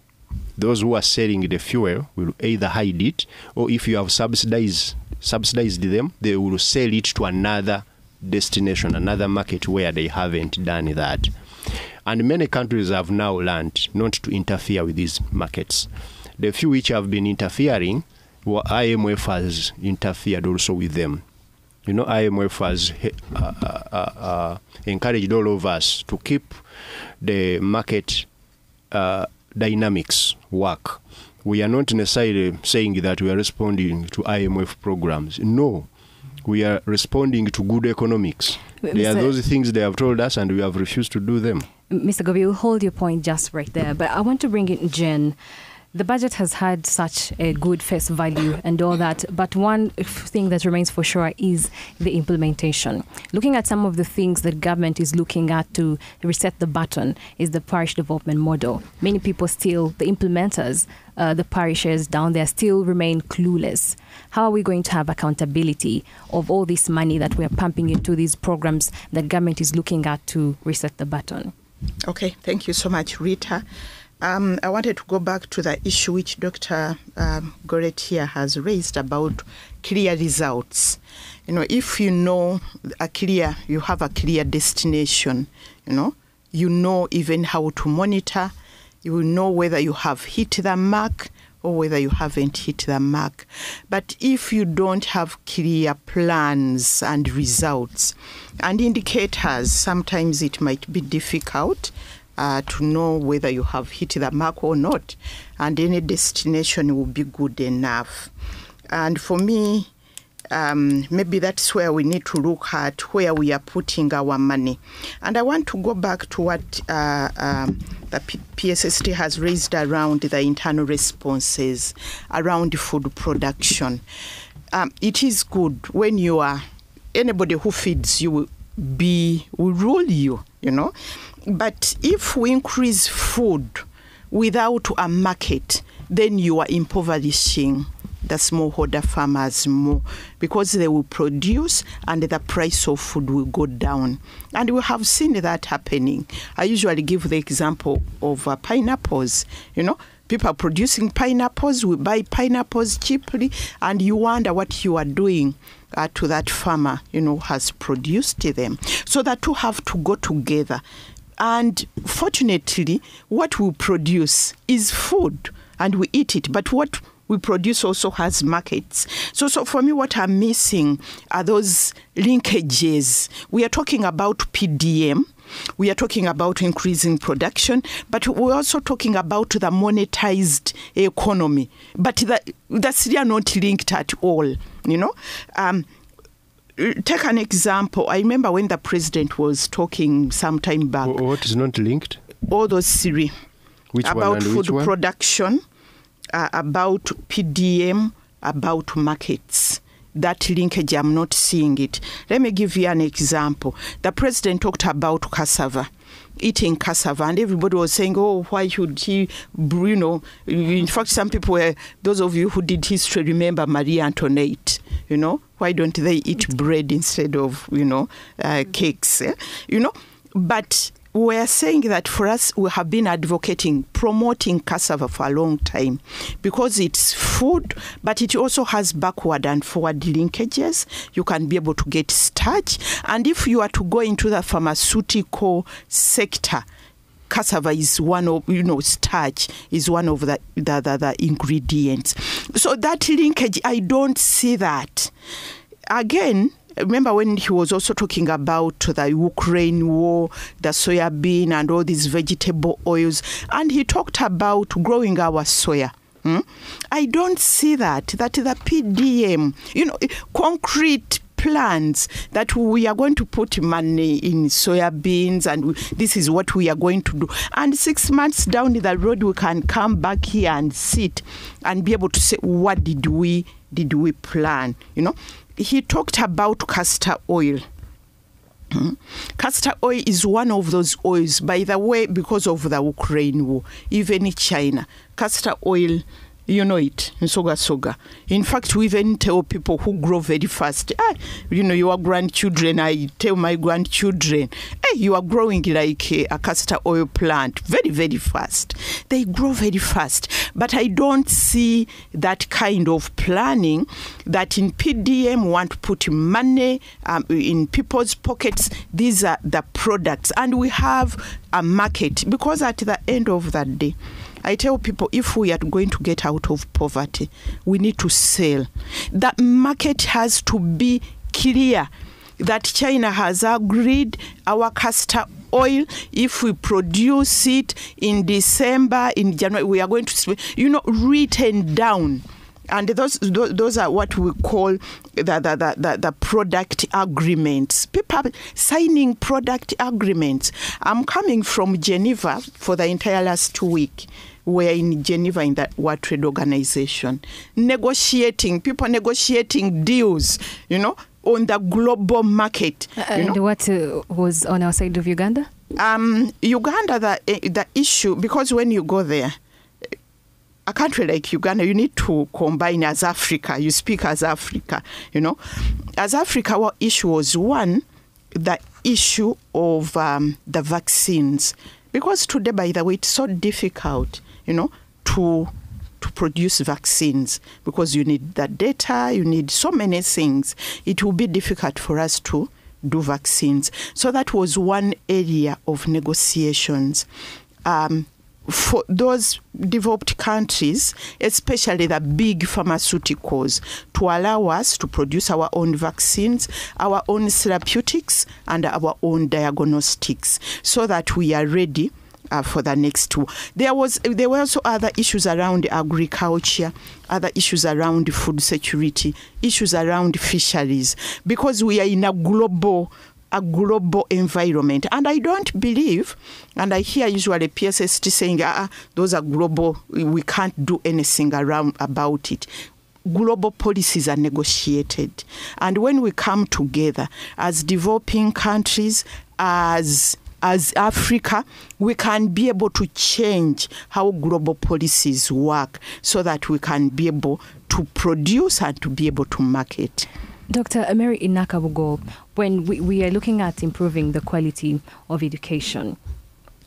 Those who are selling the fuel will either hide it, or if you have subsidized them, they will sell it to another destination, another market where they haven't done that. And many countries have now learned not to interfere with these markets. The few which have been interfering, IMF has interfered also with them. You know, IMF has encouraged all of us to keep the market dynamics work. We are not necessarily saying that we are responding to IMF programs. No, we are responding to good economics. There are those things they have told us and we have refused to do them. Mr. Ggoobi, you'll hold your point just right there. But I want to bring in Jen. The budget has had such a good face value and all that, but one thing that remains for sure is the implementation. Looking at some of the things that government is looking at to reset the button is the parish development model. Many people still, the implementers, the parishes down there still remain clueless. How are we going to have accountability of all this money that we are pumping into these programs that government is looking at to reset the button? Okay, thank you so much, Rita. I wanted to go back to the issue which Dr. Gorretti has raised about clear results. If you know you have a clear destination, you know even how to monitor, you will know whether you have hit the mark or whether you haven't hit the mark. But if you don't have clear plans and results and indicators, sometimes it might be difficult to know whether you have hit the mark or not, and any destination will be good enough. And for me, maybe that's where we need to look at where we are putting our money. And I want to go back to what the PSST has raised around the internal responses, around food production. It is good when you are, anybody who feeds you will rule you, But if we increase food without a market, then you are impoverishing the smallholder farmers more, because they will produce and the price of food will go down. And we have seen that happening. I usually give the example of pineapples. People are producing pineapples, we buy pineapples cheaply, and you wonder what you are doing to that farmer, has produced them. So the two have to go together. And fortunately, what we produce is food, and we eat it. But what we produce also has markets. So for me, what I'm missing are those linkages. We are talking about PDM. We are talking about increasing production, but we're also talking about the monetized economy. But that's really not linked at all, Take an example. I remember when the president was talking some time back. What is not linked? All those three. Which about one and food which one? Production, about PDM, about markets. That linkage, I'm not seeing it. Let me give you an example. The president talked about cassava, eating cassava, and everybody was saying, oh, why should he, in fact, some people were, those of you who did history remember Marie Antoinette, why don't they eat bread instead of, cakes, But we're saying that for us, we have been advocating, promoting cassava for a long time because it's food, but it also has backward and forward linkages. You can be able to get starch. And if you are to go into the pharmaceutical sector, cassava is one of, starch is one of the ingredients. So that linkage, I don't see that. Again, remember when he was also talking about the Ukraine war, the soya bean and all these vegetable oils, and he talked about growing our soya. I don't see that the PDM, concrete plans that we are going to put money in soya beans and this is what we are going to do. And 6 months down the road, we can come back here and sit and be able to say, what did we plan? He talked about castor oil. Castor oil is one of those oils, by the way, because of the Ukraine war, even in China. Castor oil, it, soga. In fact, we even tell people who grow very fast, your grandchildren, I tell my grandchildren, hey, you are growing like a castor oil plant, very, very fast. They grow very fast. But I don't see that kind of planning that in PDM want to put money in people's pockets. These are the products. And we have a market, because at the end of that day, I tell people, if we are going to get out of poverty, we need to sell. The market has to be clear that China has agreed our castor oil, if we produce it in December, in January, we are going to, written down. And those are what we call the product agreements. People signing product agreements. I'm coming from Geneva for the entire last 2 weeks. We're in Geneva in the World Trade Organization, people negotiating deals, on the global market. And what was on our side of Uganda? Uganda, the issue, because when you go there, a country like Uganda, you need to combine as Africa. You speak as Africa, As Africa, our issue was one, the issue of the vaccines. Because today, by the way, it's so difficult, to produce vaccines because you need the data, you need so many things. It will be difficult for us to do vaccines. So that was one area of negotiations. For those developed countries, especially the big pharmaceuticals, to allow us to produce our own vaccines, our own therapeutics, and our own diagnostics, so that we are ready for the next two. There were also other issues around agriculture, other issues around food security, issues around fisheries, because we are in a global environment. And I don't believe, and I hear usually PSST saying, those are global, we can't do anything about it. Global policies are negotiated. And when we come together as developing countries, as Africa, we can be able to change how global policies work so that we can be able to produce and to be able to market. Dr. Mary Nakabugo, when we are looking at improving the quality of education,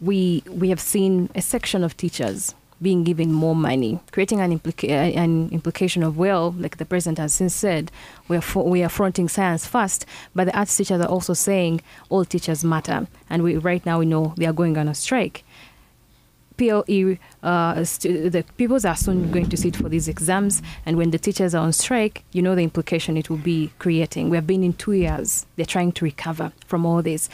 we have seen a section of teachers being given more money, creating an implication of, well, like the president has since said, we are fronting science first, but the arts teachers are also saying all teachers matter. And right now we know they are going on a strike. PLE, the pupils are soon going to sit for these exams, and when the teachers are on strike, the implication it will be creating. We have been in 2 years. They're trying to recover from all this.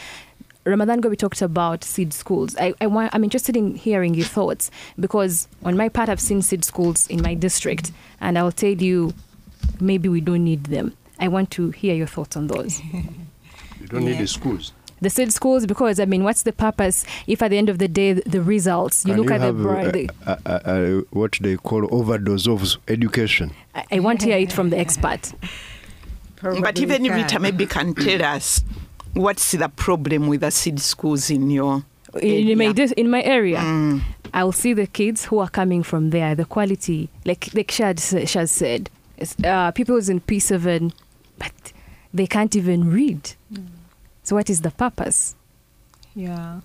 Ramathan Ggoobi talked about seed schools. I'm interested in hearing your thoughts, because on my part, I've seen seed schools in my district, and I'll tell you, maybe we don't need them. I want to hear your thoughts on those. You don't need the schools. The seed schools, because what's the purpose if at the end of the day the results what they call overdose of education? I want to hear it from the expert. But even Rita maybe can tell us what's the problem with the seed schools in your area? In my area. I'll see the kids who are coming from there, the quality, like Shaz said, people in P7, but they can't even read. So what is the purpose? Yeah.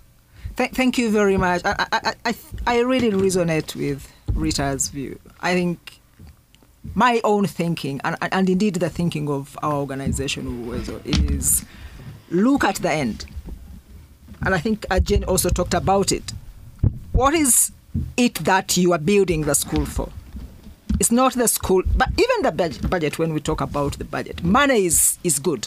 Thank you very much. I really resonate with Rita's view. I think my own thinking, and indeed the thinking of our organization, Uwezo, is look at the end. And I think Jen also talked about it. What is it that you are building the school for? It's not the school, but even the budget, when we talk about the budget, money is good,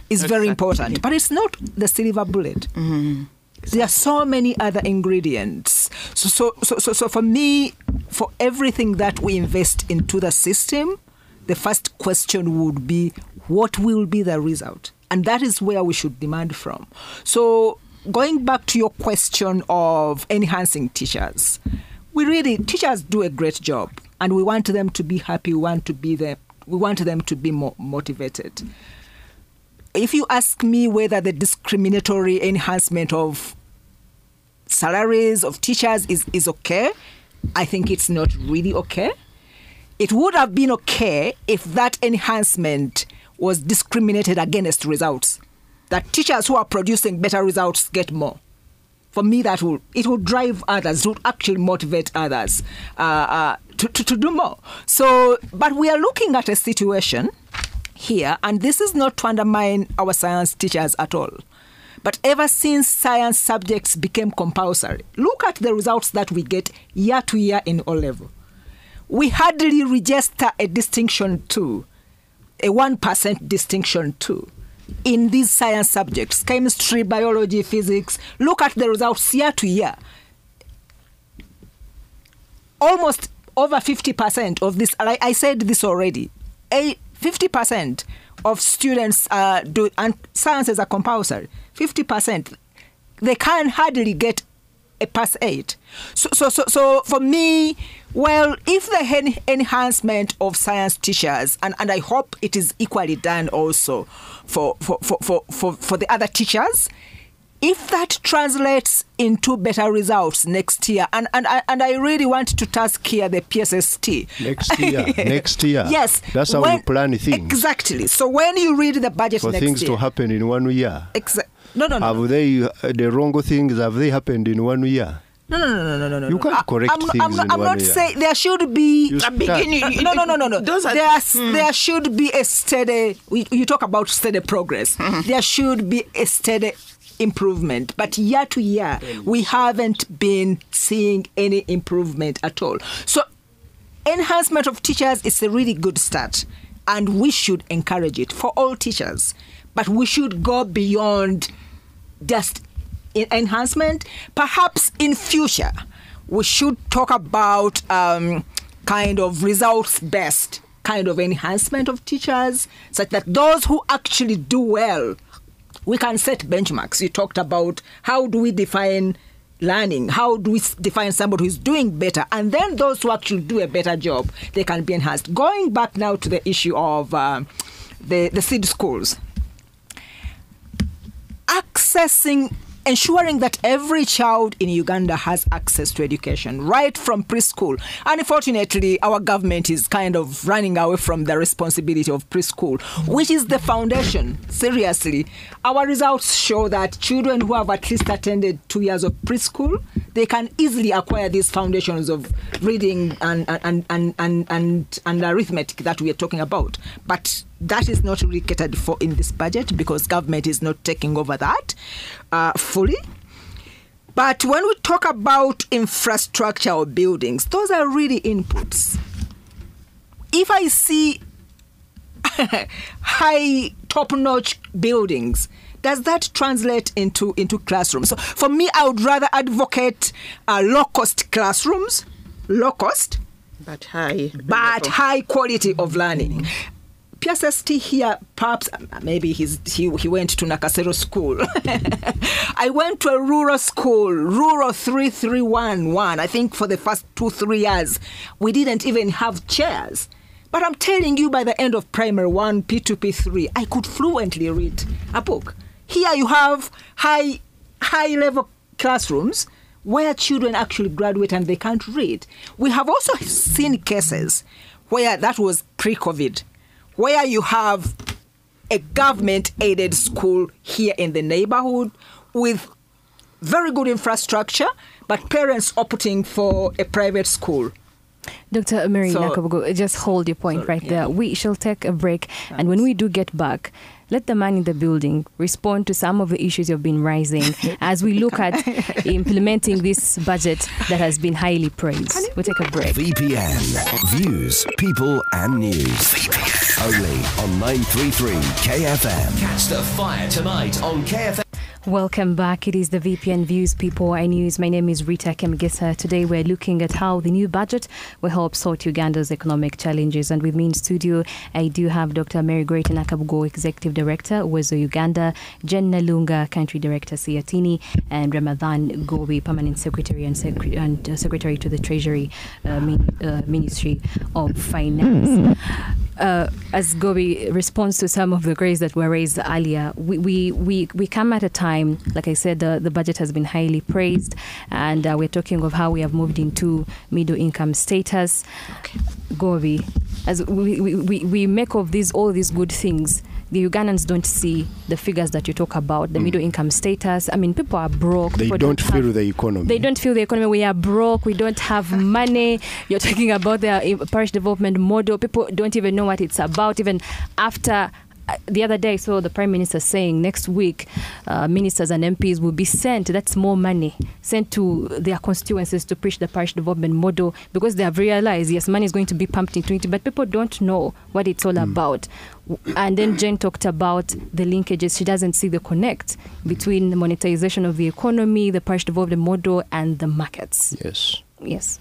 is very important, but it's not the silver bullet. There are so many other ingredients. So for me, for everything that we invest into the system, the first question would be, what will be the result? And that is where we should demand from. So going back to your question of enhancing teachers, teachers do a great job. And we want them to be happy. We want them to be more motivated. If you ask me whether the discriminatory enhancement of salaries of teachers is okay, I think it's not really okay. It would have been okay if that enhancement was discriminated against results. That teachers who are producing better results get more. For me, it will drive others, it will actually motivate others to do more. So, but we are looking at a situation here, and this is not to undermine our science teachers at all. But ever since science subjects became compulsory, look at the results that we get year to year in O-level. We hardly register a distinction 2, a 1% distinction 2. in these science subjects, chemistry, biology, physics. Look at the results year to year. Almost over 50% of this, I said this already, 50% of students do, and sciences are compulsory, 50%, they can hardly get a pass 8. So for me, well, if the enhancement of science teachers, and I hope it is equally done also for the other teachers, if that translates into better results next year, and I really want to task here the PSST. Next year. Yes. That's how you plan things. Exactly. So when you read the budget for next year. things to happen in 1 year. No. Have they, the wrong things, have they happened in 1 year? No. You can't correct things in 1 year. I'm not saying there should be a beginning. No. There should be a steady. You talk about steady progress. There should be a steady improvement, but year to year we haven't been seeing any improvement at all. So enhancement of teachers is a really good start, and we should encourage it for all teachers, but we should go beyond just enhancement. Perhaps in future we should talk about kind of results-based kind of enhancement of teachers, such that those who actually do well, we can set benchmarks. You talked about how do we define learning, how do we define somebody who's doing better, and then those who actually do a better job, they can be enhanced. Going back now to the issue of the seed schools, ensuring that every child in Uganda has access to education, right from preschool. Unfortunately, our government is kind of running away from the responsibility of preschool, which is the foundation. Seriously, our results show that children who have at least attended 2 years of preschool, they can easily acquire these foundations of reading and arithmetic that we are talking about. But that is not really catered for in this budget because government is not taking over that fully. But when we talk about infrastructure or buildings, those are really inputs. If I see high top-notch buildings, does that translate into classrooms? So for me, I would rather advocate low-cost classrooms, low-cost, but high quality of learning. PSST here, perhaps maybe he went to Nakasero school. I went to a rural school, rural 3311. I think for the first 2-3 years, we didn't even have chairs. But I'm telling you, by the end of primary 1, P2, P3, I could fluently read a book. Here you have high-level classrooms where children actually graduate and they can't read. We have also seen cases where that was pre-COVID, where you have a government-aided school here in the neighborhood with very good infrastructure, but parents opting for a private school. Dr. Mary Nakabugo, just hold your point right there. We shall take a break, and when we do get back, let the man in the building respond to some of the issues you've been raising as we look at implementing this budget that has been highly praised. We'll take a break. VPN. Views, people and news. VPN. Only on 933 KFM. Catch the fire tonight on KFM. Welcome back. It is the VPN Views, People and News. My name is Rita Kemgesa. Today we're looking at how the new budget will help sort Uganda's economic challenges. And with me in studio, I do have Dr. Gorretti Nakabugo, Executive Director, Uwezo, Uganda, Jen Nalunga, Country Director, Siatini, and Ramathan Ggoobi, Permanent Secretary and Secretary to the Treasury Ministry of Finance. As Ggoobi responds to some of the grades that were raised earlier, we come at a time, like I said, the budget has been highly praised, and we're talking of how we have moved into middle income status. Okay. Ggoobi, as we make of all these good things, the Ugandans don't see the figures that you talk about, the middle income status. I mean, people are broke. They don't feel the economy. They don't feel the economy. We are broke. We don't have money. You're talking about the parish development model. People don't even know what it's about, even after the other day I saw the Prime Minister saying next week ministers and MPs will be sent, that's more money, sent to their constituencies to push the parish development model, because they have realized, yes, money is going to be pumped into it, but people don't know what it's all about. And then Jane talked about the linkages. She doesn't see the connect between the monetization of the economy, the parish development model, and the markets. Yes.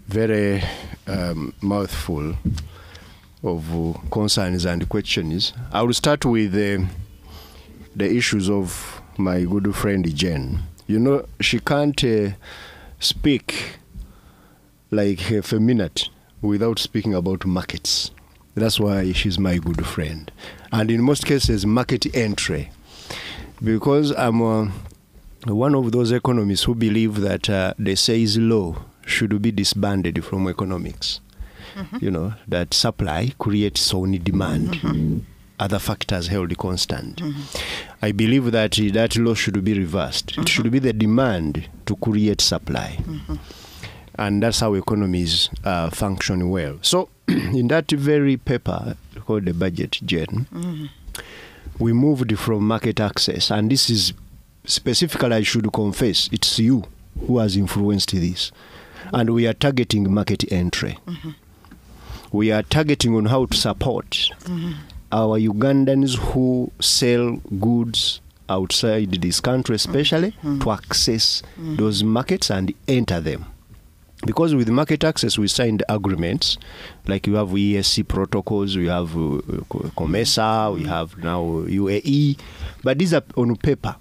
Very mouthful of concerns and questions. I will start with the issues of my good friend Jen. You know, she can't speak like for a minute without speaking about markets. That's why she's my good friend. And in most cases, market entry. Because I'm one of those economists who believe that the Say's law should be disbanded from economics. You know, that supply creates only demand. Other factors held constant. I believe that that law should be reversed. It should be the demand to create supply. And that's how economies function well. So, in that very paper called the Budget, Jen, we moved from market access. And this is specifically, I should confess, it's you who has influenced this. And we are targeting market entry. We are targeting on how to support our Ugandans who sell goods outside this country, especially to access those markets and enter them. Because with market access, we signed agreements, like you have ESC protocols, we have COMESA, we have now UAE, but these are on paper.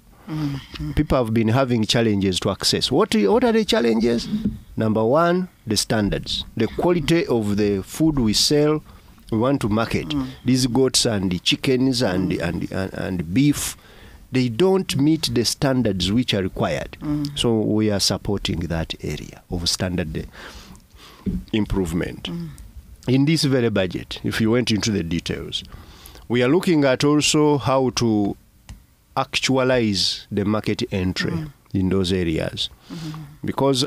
People have been having challenges to access. What are the challenges? Number one, the standards. The quality of the food we sell, we want to market. These goats and the chickens and beef, they don't meet the standards which are required. So we are supporting that area of standard improvement. In this very budget, if you went into the details, we are looking at also how to actualize the market entry in those areas. Because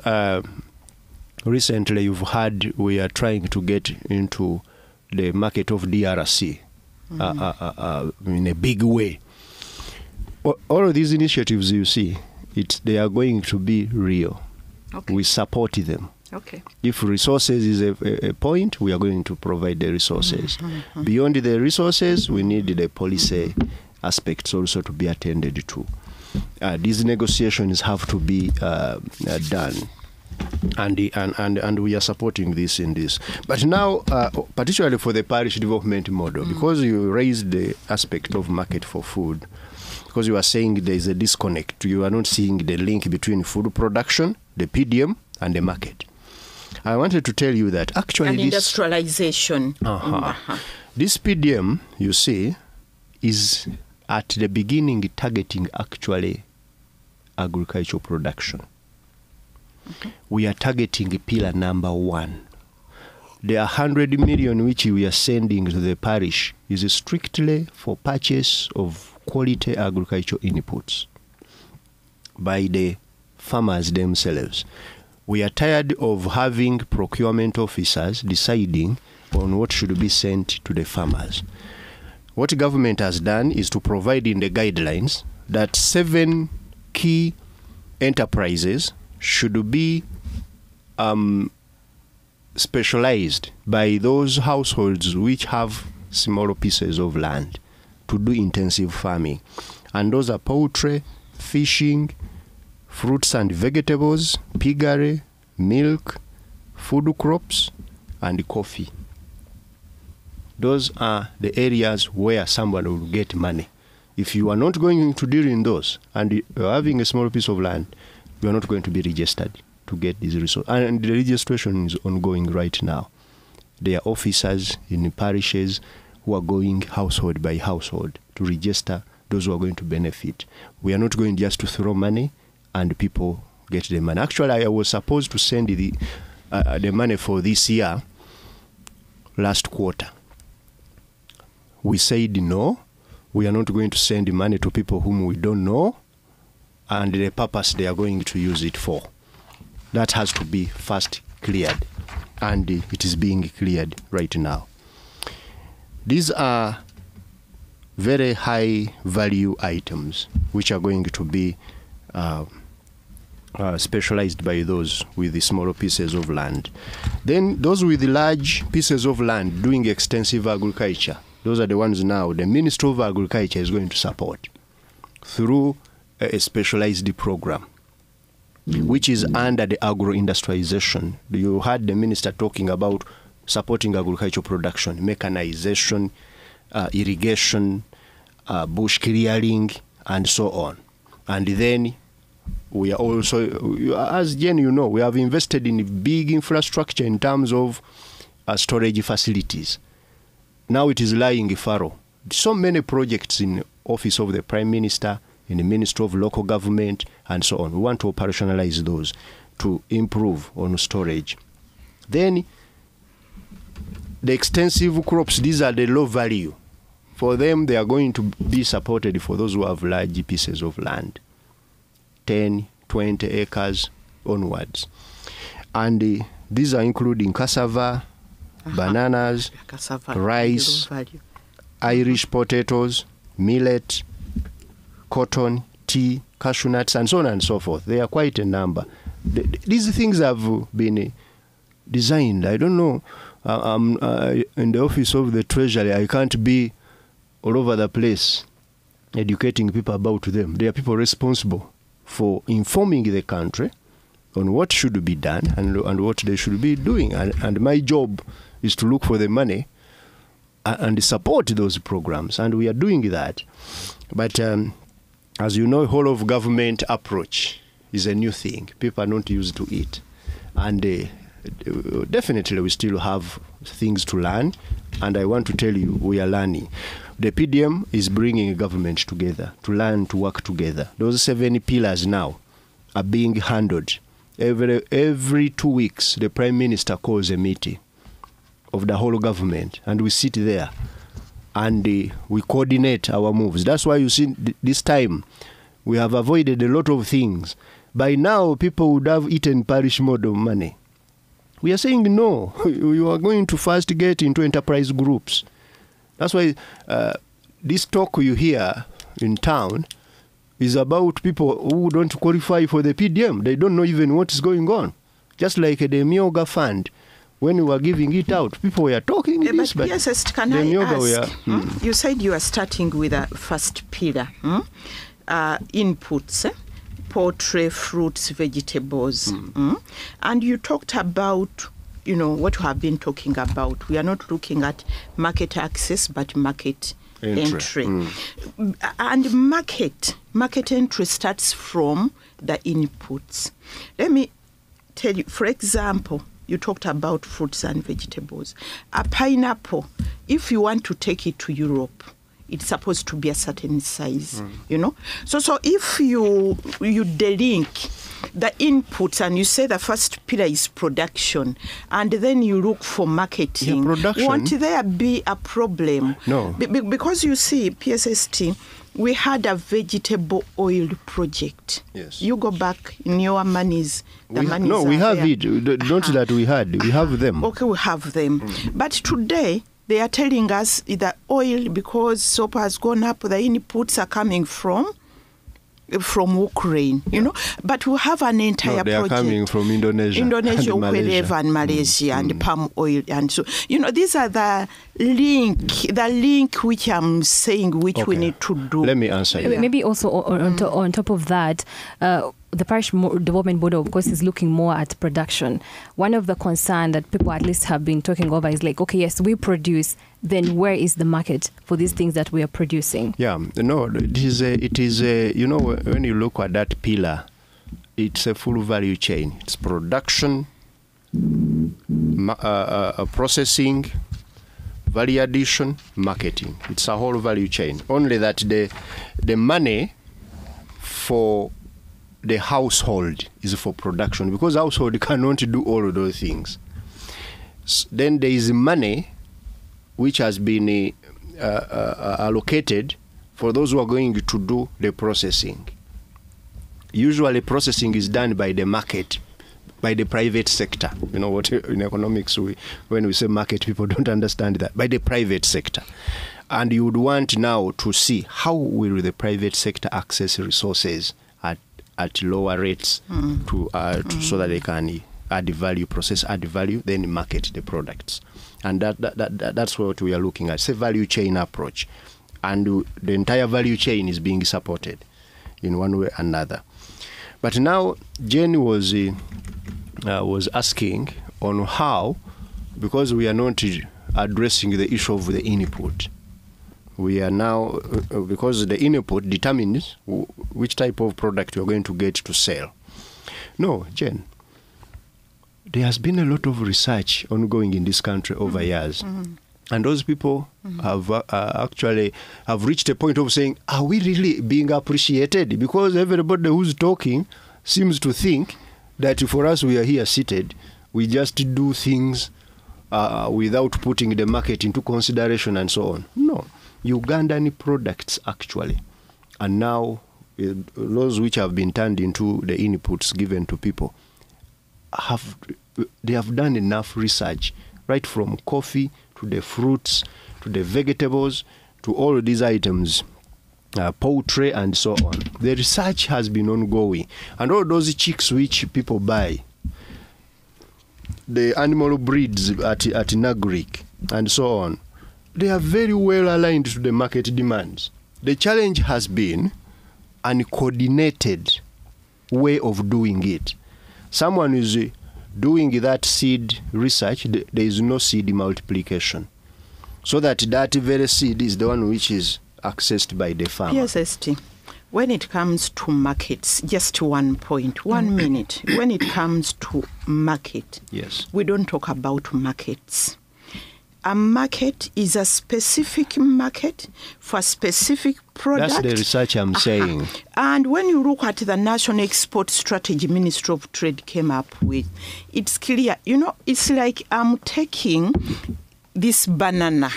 recently you've heard we are trying to get into the market of DRC in a big way. All of these initiatives you see, they are going to be real. We support them. If resources is a point, we are going to provide the resources. Beyond the resources, we need the policy aspects also to be attended to. These negotiations have to be done. And we are supporting this in this. But now, particularly for the parish development model, because you raised the aspect of market for food, because you are saying there is a disconnect. You are not seeing the link between food production, the PDM, and the market. I wanted to tell you that actually and industrialization. This PDM, you see, is at the beginning targeting actually agricultural production. We are targeting pillar number 1. The 100 million which we are sending to the parish is strictly for purchase of quality agricultural inputs by the farmers themselves. We are tired of having procurement officers deciding on what should be sent to the farmers. What government has done is to provide in the guidelines that 7 key enterprises should be specialized by those households which have small pieces of land to do intensive farming. And those are poultry, fishing, fruits and vegetables, piggery, milk, food crops, and coffee. Those are the areas where someone will get money. If you are not going to deal in those and you are having a small piece of land, you are not going to be registered to get these resources. And the registration is ongoing right now. There are officers in the parishes who are going household by household to register those who are going to benefit. We are not going just to throw money and people get the money. Actually, I was supposed to send the money for this year last quarter. We said no, we are not going to send money to people whom we don't know and the purpose they are going to use it for. That has to be first cleared, and it is being cleared right now. These are very high value items, which are going to be specialized by those with the smaller pieces of land. Then those with the large pieces of land doing extensive agriculture, those are the ones now the Ministry of Agriculture is going to support through a specialized program, which is under the agro-industrialization. You heard the minister talking about supporting agricultural production, mechanization, irrigation, bush clearing, and so on. And then we are also, as Jen, you know, we have invested in big infrastructure in terms of storage facilities. Now it is lying fallow. So many projects in the Office of the Prime Minister, in the Ministry of Local Government, and so on. We want to operationalize those to improve on storage. Then the extensive crops, these are the low value. For them, they are going to be supported for those who have large pieces of land. 10, 20 acres onwards. And these are including cassava, bananas, cassava, rice, Irish potatoes, millet, cotton, tea, cashew nuts, and so on and so forth. They are quite a number. These things have been designed. I don't know. I'm in the Office of the Treasury. I can't be all over the place educating people about them. They are people responsible for informing the country on what should be done and what they should be doing. And my job is to look for the money and support those programs. And we are doing that. But as you know, whole of government approach is a new thing. People are not used to it. And definitely we still have things to learn. And I want to tell you, we are learning. The PDM is bringing government together to learn to work together. Those 7 pillars now are being handled. Every 2 weeks, the Prime Minister calls a meeting of the whole government, and we sit there and we coordinate our moves. That's why you see this time we have avoided a lot of things. By now, people would have eaten parish model money. We are saying no. You are going to first get into enterprise groups. That's why this talk you hear in town is about people who don't qualify for the PDM. They don't know even what is going on. Just like the Myoga Fund, when we were giving it out, people were talking this, but yes, can I ask, you said you are starting with a first pillar, inputs, poultry, fruits, vegetables, and you talked about, you know, what you have been talking about. We are not looking at market access, but market entry. And market entry starts from the inputs. Let me tell you, for example, you talked about fruits and vegetables. A pineapple, if you want to take it to Europe, it's supposed to be a certain size, you know. So if you delink the inputs and you say the first pillar is production, and then you look for marketing, won't there be a problem? No. Because you see, PSST, we had a vegetable oil project. Yes. You go back in your monies. We have there. it. Not that we had. We have them. Okay, we have them. But today, they are telling us the oil, because soap has gone up, the inputs are coming from Ukraine, you know. But we have an entire they project. Are coming from Indonesia and Malaysia. Wherever, and Malaysia, and palm oil. And so, you know, these are the link which I'm saying which we need to do. Let me answer you. Maybe also on top of that, the Parish Development Board, of course, is looking more at production. One of the concerns that people at least have been talking over is like, okay, yes, we produce, then where is the market for these things that we are producing? Yeah, no, it is you know, when you look at that pillar, it's a full value chain. It's production, processing, value addition, marketing. It's a whole value chain. Only that the money for the household is for production, because household cannot do all of those things. Then there is money which has been allocated for those who are going to do the processing. Usually processing is done by the market by the private sector. You know what in economics, when we say market, people don't understand that. By the private sector. And you would want now to see how will the private sector access resources at lower rates so that they can add value, add value, then market the products. And that's what we are looking at. It's a value chain approach. And the entire value chain is being supported in one way or another. But now Jane was asking on how, because we are not addressing the issue of the input. We are now, because the input determines which type of product you're going to get to sell. No, Jen, there has been a lot of research ongoing in this country over years. And those people have actually reached a point of saying, are we really being appreciated? Because everybody who's talking seems to think that for us, we are here seated, we just do things without putting the market into consideration and so on. No. Ugandan products actually are now those which have been turned into the inputs given to people. They have done enough research, right from coffee to the fruits to the vegetables to all these items, poultry and so on. The research has been ongoing, and all those chicks which people buy, the animal breeds at Nagrik and so on, they are very well aligned to the market demands. The challenge has been an coordinated way of doing it. Someone is doing that seed research, there is no seed multiplication. So that very seed is the one which is accessed by the farmer. Yes, ST. When it comes to markets, just 1 point, 1 minute. When it comes to market, yes, we don't talk about markets. A market is a specific market for a specific product. That's the research I'm saying. And when you look at the National Export Strategy Ministry of Trade came up with, it's clear. You know, it's like I'm taking this banana,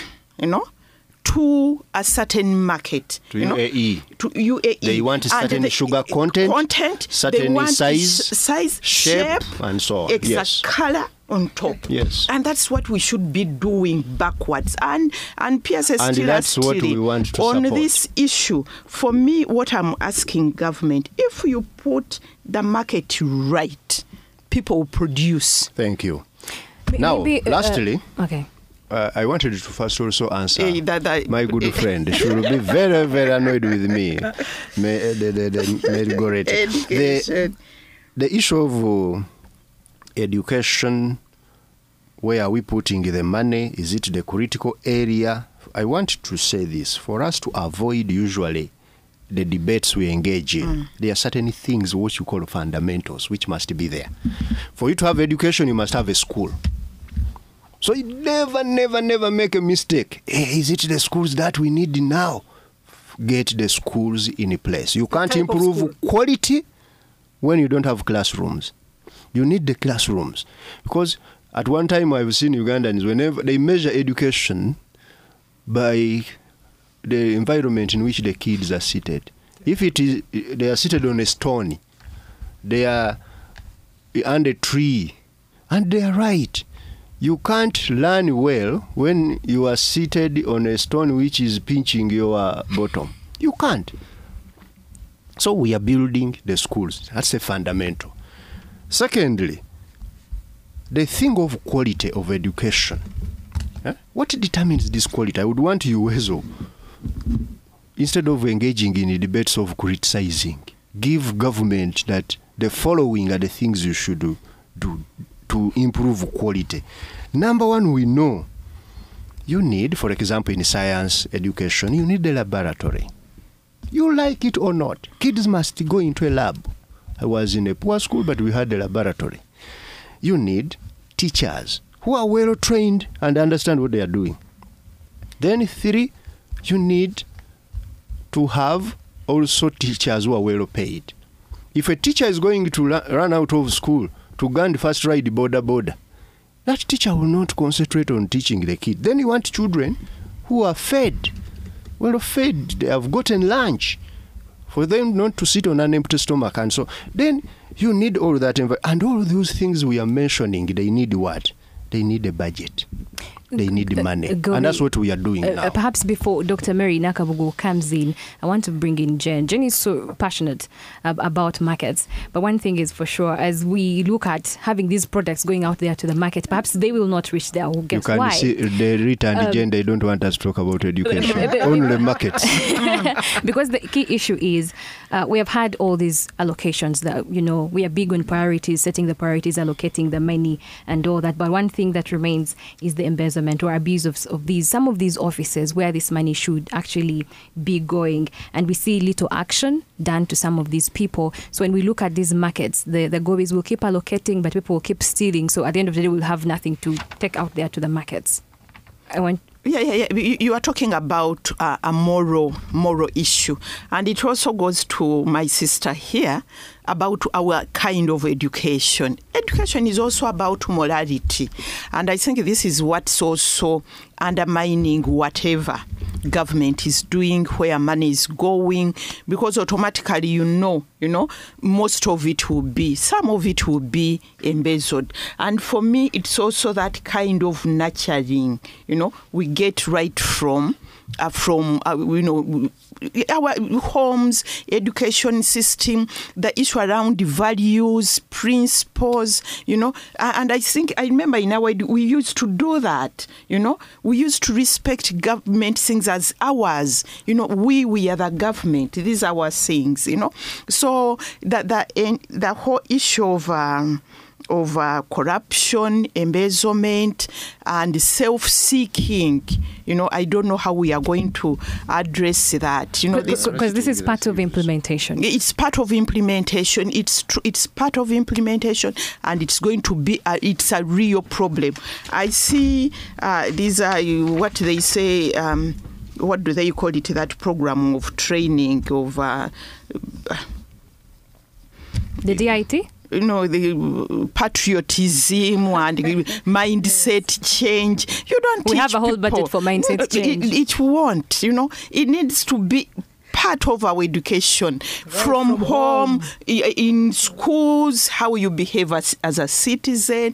to a certain market. To UAE. To UAE. They want a certain sugar content, certain size, shape, and so on. Exact yes. color on top. Yes. And that's what we should be doing backwards. And PSS and still that's what we want to on support. This issue. For me, what I'm asking government, if you put the market right, people people produce. Thank you. Now, lastly, okay. I wanted to first also answer my good friend. She will be very, very annoyed with me, Mary Gorretti. The issue of education, where are we putting the money? Is it the critical area? I want to say this. For us to avoid usually the debates we engage in, there are certain things which you call fundamentals, which must be there. For you to have education, you must have a school. So you never make a mistake. Hey, is it the schools that we need now? Get the schools in place. You can't improve quality when you don't have classrooms. You need the classrooms. Because at one time I've seen Ugandans, whenever they measure education by the environment in which the kids are seated. If it is, they are seated on a stone, they are under a tree, and they are right. You can't learn well when you are seated on a stone which is pinching your bottom. You can't. So we are building the schools. That's a fundamental. Secondly, the thing of quality of education. What determines this quality? I would want Uwezo, instead of engaging in debates of criticizing, give government that the following are the things you should do to improve quality. Number one, we know you need, for example, in science education, you need a laboratory. You like it or not, kids must go into a lab. I was in a poor school, but we had a laboratory. You need teachers who are well trained and understand what they are doing. Then 3, you need to have also teachers who are well paid. If a teacher is going to run out of school to go and first ride border, that teacher will not concentrate on teaching the kid. Then you want children who are fed, well fed, they have gotten lunch, for them not to sit on an empty stomach. And so then You need all that. And all those things we are mentioning, they need what? They need a budget. They need money. And that's what we are doing now. Perhaps before Dr. Mary Nakabugo comes in, I want to bring in Jen. Jen is so passionate about markets. But one thing is for sure, as we look at having these products going out there to the market, perhaps they will not reach there. Well, guess you can why? see the Rita and Jen, they don't want us to talk about education. Only markets. Because the key issue is we have had all these allocations that, we are big on priorities, setting the priorities, allocating the money and all that. But one thing that remains is the embezzlement or abuse of some of these offices where this money should actually be going, and we see little action done to some of these people. So when we look at these markets, the Ggoobis will keep allocating, but people will keep stealing. So at the end of the day, we'll have nothing to take out there to the markets. Yeah. You are talking about a moral issue. And it also goes to my sister here about our kind of education. Education is also about morality. And I think this is what's also undermining whatever government is doing, where money is going, because automatically, most of it will be, some of it will be embezzled. And for me, it's also that kind of nurturing, we get right from our homes, education system, the issue around values, principles, and I remember in our we used to do that, we used to respect government things as ours, we are the government, these are our things, so the whole issue of corruption, embezzlement, and self-seeking. I don't know how we are going to address that. Because this is part of implementation. It's part of implementation. It's part of implementation, and it's going to be. It's a real problem. I see these are what they say. What do they call it? That program of training of the DIT. The patriotism and mindset change. You don't teach We have a whole people. budget for mindset change. It won't, It needs to be part of our education from home, in schools, how you behave as a citizen,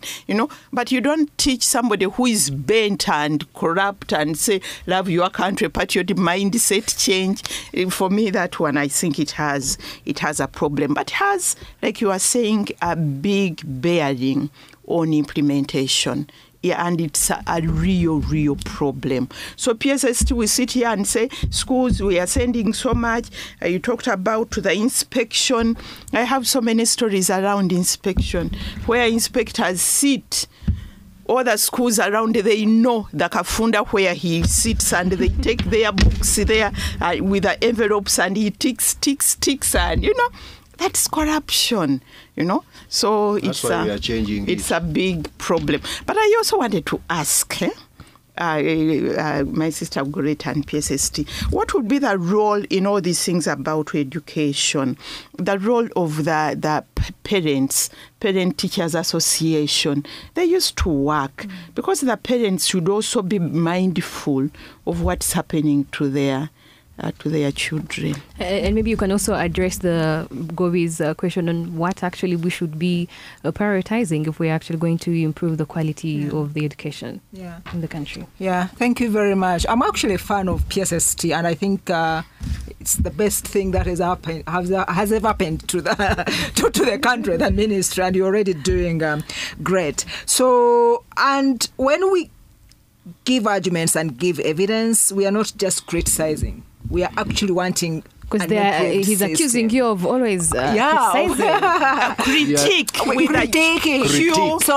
But you don't teach somebody who is bent and corrupt and say, love your country, patriotic mindset change. For me, that one, I think it has a problem. But has, like you are saying, a big bearing on implementation. Yeah, and it's a real problem. So PSST, we sit here and say, schools, we are sending so much. You talked about the inspection. I have so many stories around inspection, where inspectors sit. All the schools around, they know the kafunda where he sits, and they take their books there with the envelopes, and he ticks, and, that's corruption, So that's why we are changing it's a big problem. But I also wanted to ask my sister Gorretti and PSST, what would be the role in all these things about education, the role of the parents, Parent Teachers Association? They used to work because the parents should also be mindful of what's happening to their children. And maybe you can also address the Ggoobi's question on what actually we should be prioritizing if we're actually going to improve the quality of the education in the country. Yeah, thank you very much. I'm actually a fan of PSST, and I think it's the best thing that has ever happened to the country, the ministry, and you're already doing great. So, and when we give arguments and give evidence, we are not just criticizing. We are actually wanting. Because he's accusing you of always criticizing. Critique. We're critiquing.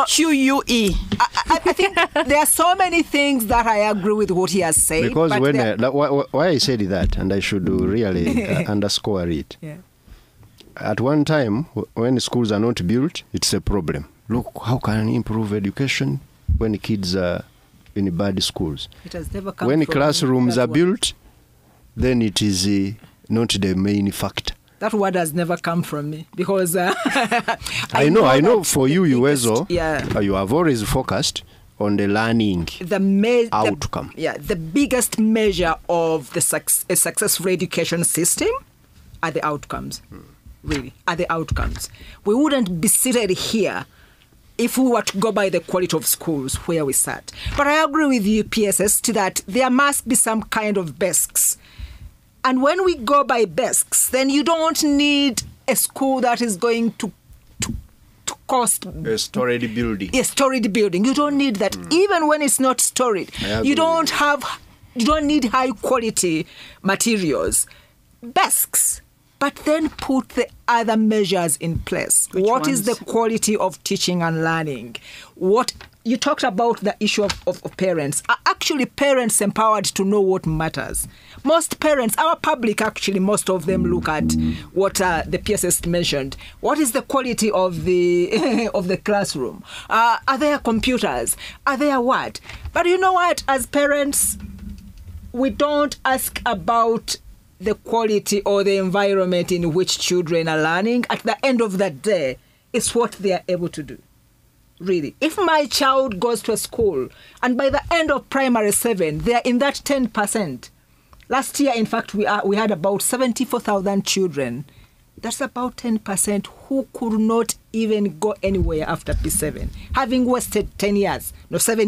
QUE. I think there are so many things that I agree with what he has said. Because why I said that, and I should really underscore it. Yeah. At one time, when schools are not built, it's a problem. Look, how can I improve education when kids are in bad schools? It has never come when from classrooms are built, then it is not the main factor. That word has never come from me because I know for you, Uwezo, you have always focused on the learning outcome. The biggest measure of a successful education system are the outcomes. really, are the outcomes. We wouldn't be seated here if we were to go by the quality of schools where we sat. But I agree with you, PSS, to that there must be some kind of BESCs. And when we go by BESCs, then you don't need a school that is going to cost a storied building. A storied building. You don't need that. Even when it's not storied, you don't need high quality materials. BESCs. But then put the other measures in place. What is the quality of teaching and learning? What you talked about the issue of parents. Are actually parents empowered to know what matters? Most parents, our public actually, most of them look at what the PSS mentioned. What is the quality of the of the classroom? Are there computers? Are there what? But you know what? As parents, we don't ask about the quality or the environment in which children are learning. At the end of the day, it's what they are able to do. Really. If my child goes to a school and by the end of primary 7, they are in that 10%. Last year, in fact, we had about 74,000 children. That's about 10% who could not even go anywhere after P7, having wasted 7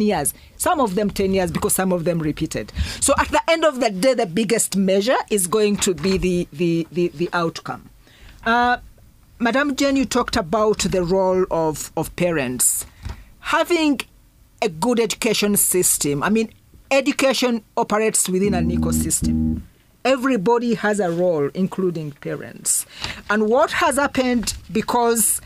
years. Some of them 10 years because some of them repeated. So at the end of the day, the biggest measure is going to be the outcome. Madam Jane, you talked about the role of parents. Having a good education system, I mean, education operates within an ecosystem. Everybody has a role, including parents. And what has happened, because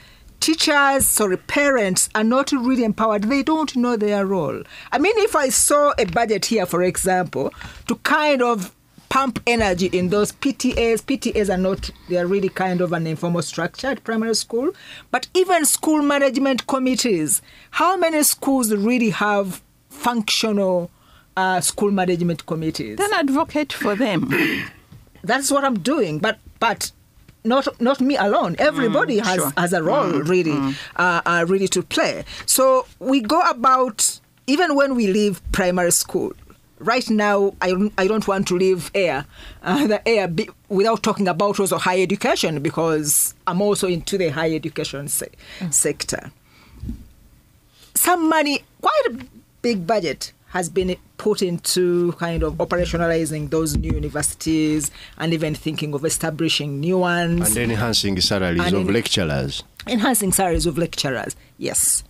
parents are not really empowered, they don't know their role. I mean, if I saw a budget here, for example, to kind of pump energy in those PTAs are not, they are really kind of an informal structure at primary school. But even school management committees, how many schools really have functional school management committees? Then advocate for them. That's what I'm doing, but not me alone. Everybody has a role really to play. So we go about, even when we leave primary school. Right now, I don't want to leave without talking about also higher education, because I'm also into the higher education sector. Some money, quite a big budget, has been put into kind of operationalizing those new universities and even thinking of establishing new ones. And enhancing salaries of lecturers. Enhancing salaries of lecturers, yes.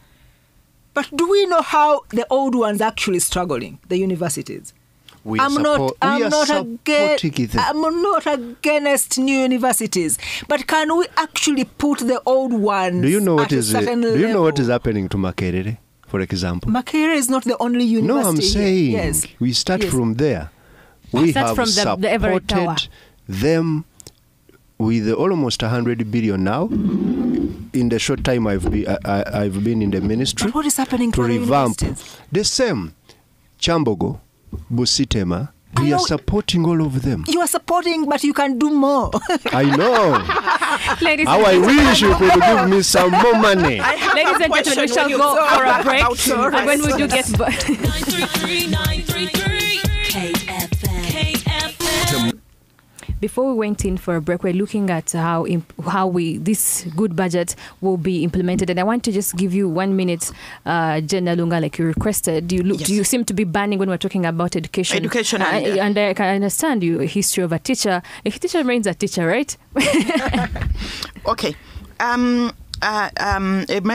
But do we know how the old ones actually struggling, the universities? I'm not against new universities, but can we actually put the old ones Do you know what at a certain level? Do you know what is happening to Makerere, for example? Makerere is not the only university. No, I'm saying yes. We start from there. We have from supported them with almost 100 billion now. In the short time I've been in the ministry, but what is happening to revamp universities? The same Chambogo, Busitema. We are supporting all of them. You are supporting, but you can do more. I know. Ladies How I wish you could give me some more money. Ladies and gentlemen, we shall go for a break. And when we do get back. 933 KFM. Before we went in for a break, we're looking at how this good budget will be implemented. And I want to just give you 1 minute, Jen Nalunga, like you requested. You seem to be banning when we're talking about education. And I can understand you, history of a teacher. A teacher remains a teacher, right? Okay. My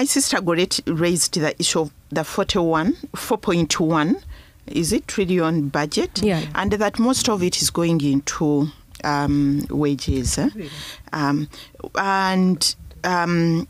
sister Gorretti raised the issue of the 4.1, is it, trillion budget? Yeah. And that most of it is going into wages. Really?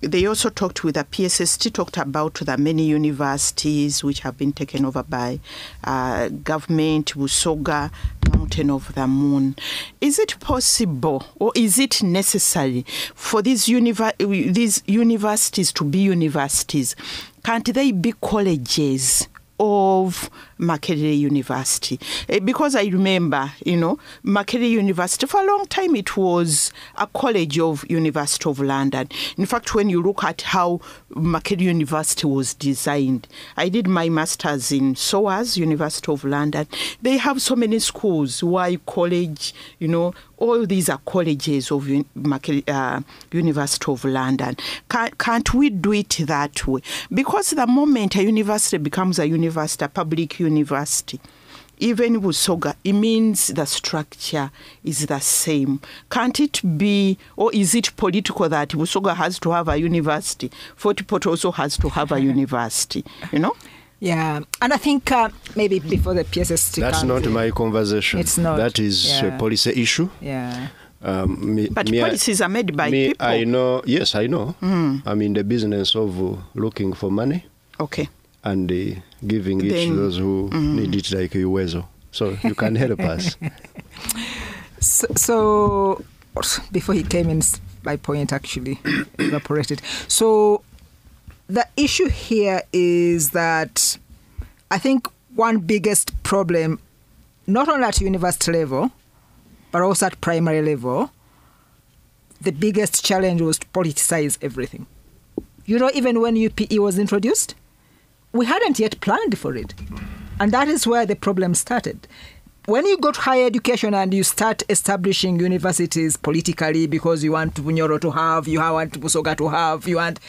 They also talked with the PSST, talked about the many universities which have been taken over by government, Busoga, Mountain of the Moon. Is it possible or is it necessary for these universities to be universities? Can't they be colleges of Makerere University. Because I remember, Makerere University, for a long time it was a college of University of London. In fact, when you look at how Makerere University was designed, I did my master's in SOAS, University of London. They have so many schools, Y College, all these are colleges of University of London. Can't we do it that way? Because the moment a university becomes a university, a public university, even Busoga, it means the structure is the same. Can't it be, or is it political that Busoga has to have a university? Fort Portal also has to have a university, Yeah, and I think maybe before the PSS... That's not my conversation. It's not. That is a policy issue. Yeah. But policies are made by people. I know. Yes, I know. I'm in the business of looking for money. Okay. And giving it to those who need it, like Uwezo. So you can help us. So before he came in, my point actually evaporated. So the issue here is that I think one biggest problem, not only at university level, but also at primary level, the biggest challenge was to politicize everything. Even when UPE was introduced, we hadn't yet planned for it. And that is where the problem started. When you go to higher education and you start establishing universities politically because you want Bunyoro to have, you want Busoga to have, you want...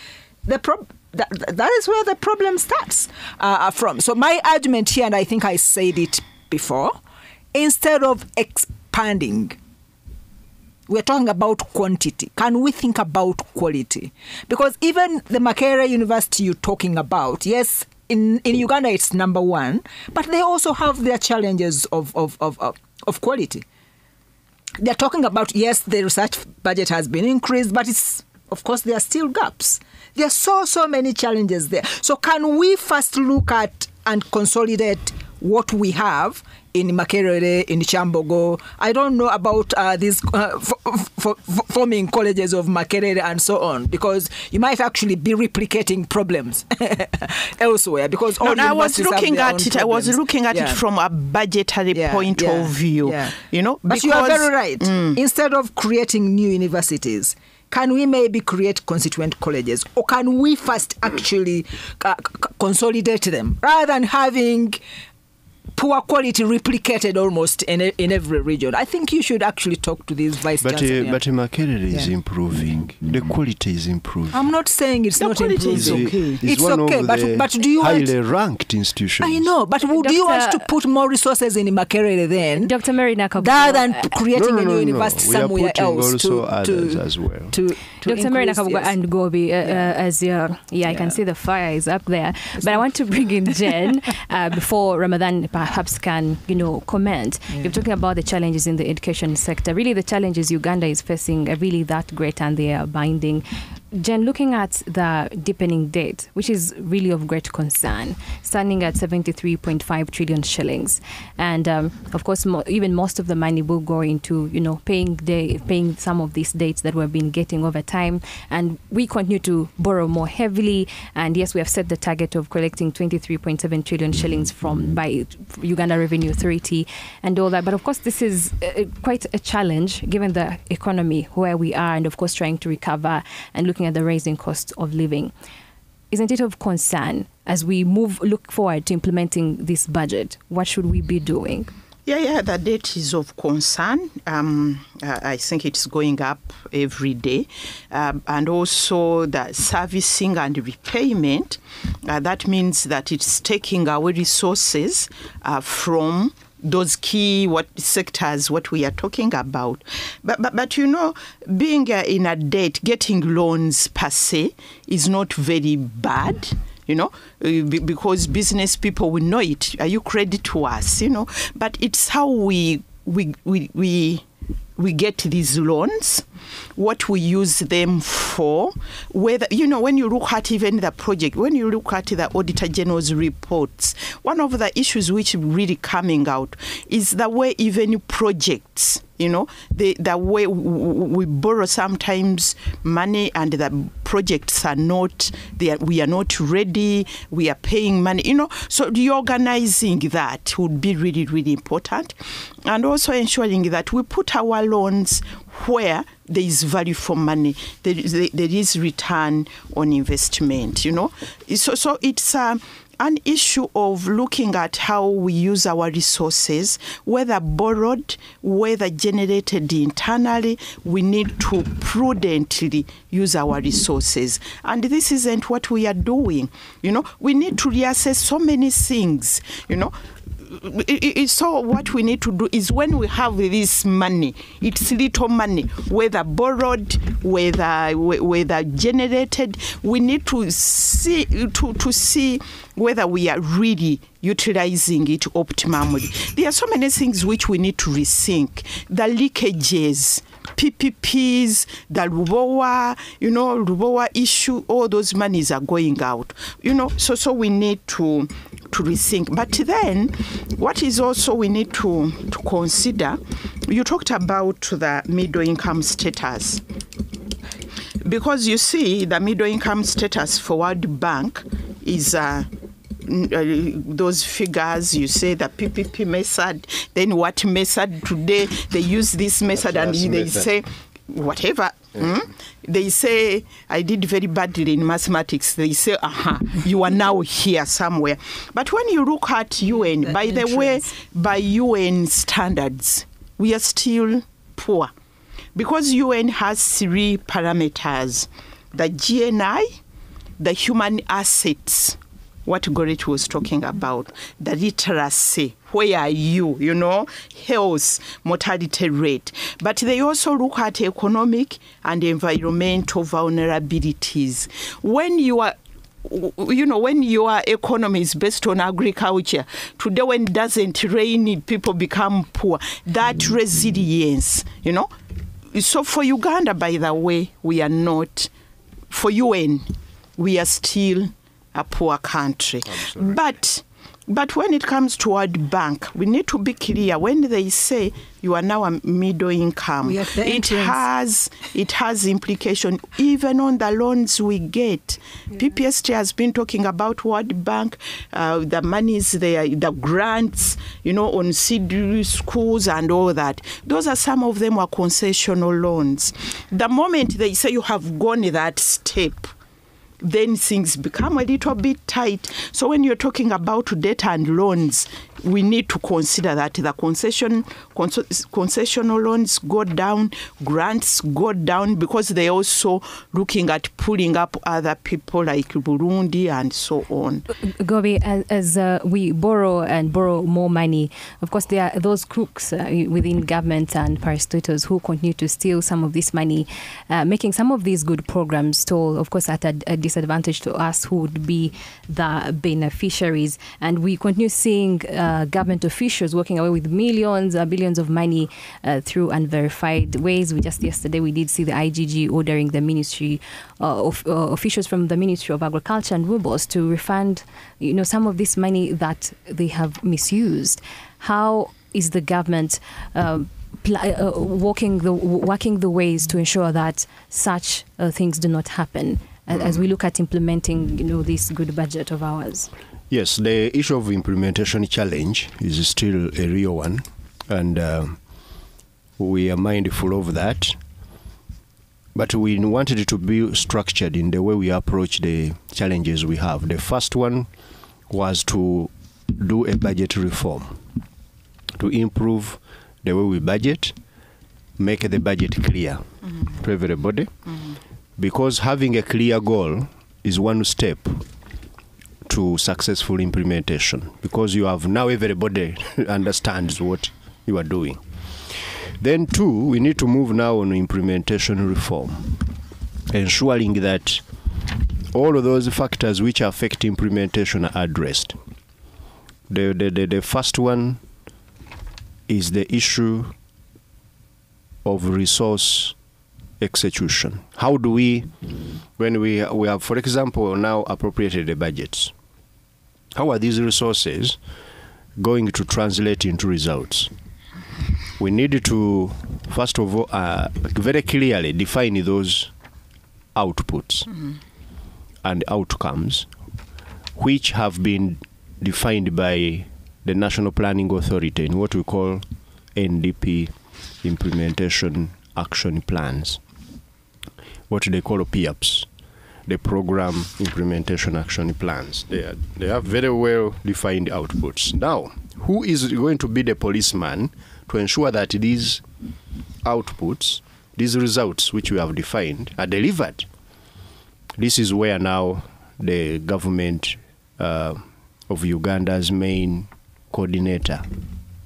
That is where the problem starts from. So my argument here, and I think I said it before, instead of expanding, we're talking about quantity. Can we think about quality? Because even the Makerere University you're talking about, yes, in Uganda it's number one, but they also have their challenges of quality. They're talking about, yes, the research budget has been increased, but of course there are still gaps. There are so many challenges there. So can we first look at and consolidate what we have in Makerere, in Chambogo? I don't know about these forming colleges of Makerere and so on, because you might actually be replicating problems elsewhere. Because I was looking at it. I was looking at it from a budgetary point of view. Yeah. But you are very right. Instead of creating new universities, can we maybe create constituent colleges, or can we first actually consolidate them rather than having poor quality replicated almost in every region? I think you should actually talk to these vice chancellors. But Makerere is improving. The quality is improving. I'm not saying it's not improving. Is okay. It's one okay, of but do you highly ranked institutions? I know, but do you want to put more resources in Makerere then? Dr. Mary Nakabugo. Rather than creating a new university somewhere else. Also others as well. Dr. Mary Nakabugo and Ggoobi, I can see the fire is up there. But I want to bring in Jen before Ramathan perhaps can, comment. Yeah. You're talking about the challenges in the education sector. Really, the challenges Uganda is facing are really that great, and they are binding. Jen, looking at the deepening debt, which is really of great concern, standing at 73.5 trillion shillings. And of course, even most of the money will go into, paying some of these debts that we've been getting over time. And we continue to borrow more heavily. And yes, we have set the target of collecting 23.7 trillion shillings by Uganda Revenue Authority and all that. But of course, this is quite a challenge given the economy where we are, and of course, trying to recover and looking at the rising cost of living. Isn't it of concern as we look forward to implementing this budget? What should we be doing? Yeah, the debt is of concern. I think it's going up every day. And also the servicing and repayment, that means that it's taking our resources from those key sectors what we are talking about. But being in a debt, getting loans per se is not very bad. Because business people will know it. Are you credit to us? But it's how we get these loans, what we use them for, whether, when you look at even the project, when you look at the Auditor General's reports, one of the issues which really coming out is the way even projects the way we borrow sometimes money and the projects are not there, we are not ready, we are paying money, so reorganizing that would be really, really important, and also ensuring that we put our loans where there is value for money, there is return on investment, so it's an issue of looking at how we use our resources, whether borrowed, whether generated internally. We need to prudently use our resources. And this isn't what we are doing. We need to reassess so many things, So what we need to do is when we have this money, it's little money, whether borrowed, whether generated, we need to see whether we are really utilizing it optimally. There are so many things which we need to rethink. The leakages, PPPs, the Rubowa issue, all those monies are going out. So we need to rethink. But then, what is also we need to consider, you talked about the middle income status. Because you see, the middle income status for World Bank is those figures, you say the PPP method, then what method today, they use this method and they say, whatever. They say, I did very badly in mathematics. They say, you are now here somewhere. But when you look at UN, by the way, by UN standards, we are still poor. Because UN has 3 parameters, the GNI, the human assets, what Gorretti was talking about, the literacy, where are you, health, mortality rate. But they also look at economic and environmental vulnerabilities. When your economy is based on agriculture, today when it doesn't rain, people become poor. That resilience, So for Uganda, by the way, we are not, for UN, we are still a poor country. But when it comes to World Bank, we need to be clear. When they say you are now a middle income, it has implication even on the loans we get. PPST has been talking about World Bank, the monies there, the grants, on seed schools and all that. Those are some of them are concessional loans. The moment they say you have gone that step, then things become a little bit tight. So when you're talking about debt and loans, we need to consider that the concessional loans go down, grants go down, because they're also looking at pulling up other people like Burundi and so on. Ggoobi, as we borrow more money, of course there are those crooks within government and parastatals who continue to steal some of this money, making some of these good programs stall, of course, at a disadvantage to us who would be the beneficiaries. And we continue seeing government officials walking away with millions, billions of money through unverified ways. Yesterday we did see the IGG ordering the ministry of officials from the Ministry of Agriculture and Rubles to refund, some of this money that they have misused. How is the government working the ways to ensure that such things do not happen as we look at implementing, this good budget of ours? Yes, the issue of implementation challenge is still a real one, and we are mindful of that. But we wanted it to be structured in the way we approach the challenges we have. The first one was to do a budget reform, to improve the way we budget, make the budget clear to everybody, because having a clear goal is one step to successful implementation, because you have now everybody understands what you are doing. Then 2, we need to move now on implementation reform, ensuring that all of those factors which affect implementation are addressed. The first one is the issue of resource execution. How do we, when we have, for example, now appropriated the budgets, how are these resources going to translate into results? We need to first of all, very clearly define those outputs and outcomes, which have been defined by the National Planning Authority in what we call NDP Implementation Action Plans, what they call PIAPs, the Program Implementation Action Plans. They have very well defined outputs. Now, who is going to be the policeman to ensure that these outputs, these results which we have defined, are delivered? This is where now the government of Uganda's main coordinator,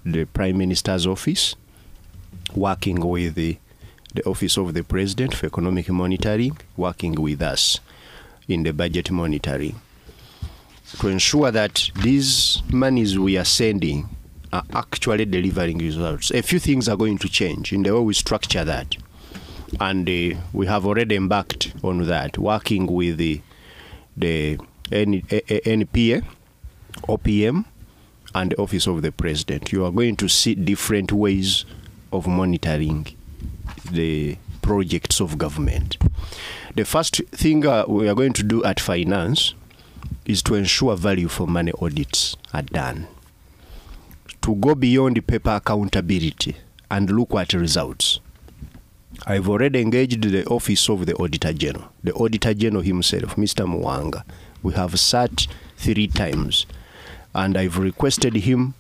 the Prime Minister's office, working with the Office of the President for Economic Monitoring, working with us in the budget monitoring, to ensure that these monies we are sending are actually delivering results. A few things are going to change in the way we structure that. And we have already embarked on that, working with the NPA, OPM, and the Office of the President. You are going to see different ways of monitoring the projects of government. The first thing we are going to do at Finance is to ensure value for money audits are done, to go beyond the paper accountability and look at results. I've already engaged the Office of the Auditor General, the Auditor General himself, Mr. Mwanga. We have sat 3 times, and I've requested him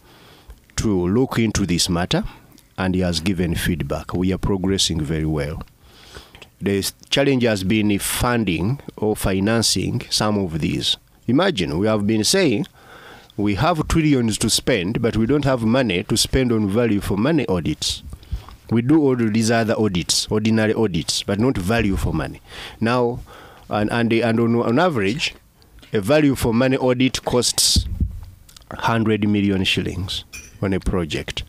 to look into this matter, and he has given feedback. We are progressing very well. The challenge has been funding or financing some of these. Imagine, we have been saying we have trillions to spend, but we don't have money to spend on value for money audits. We do all these other audits, ordinary audits, but not value for money. Now, on average, a value for money audit costs 100 million shillings on a project.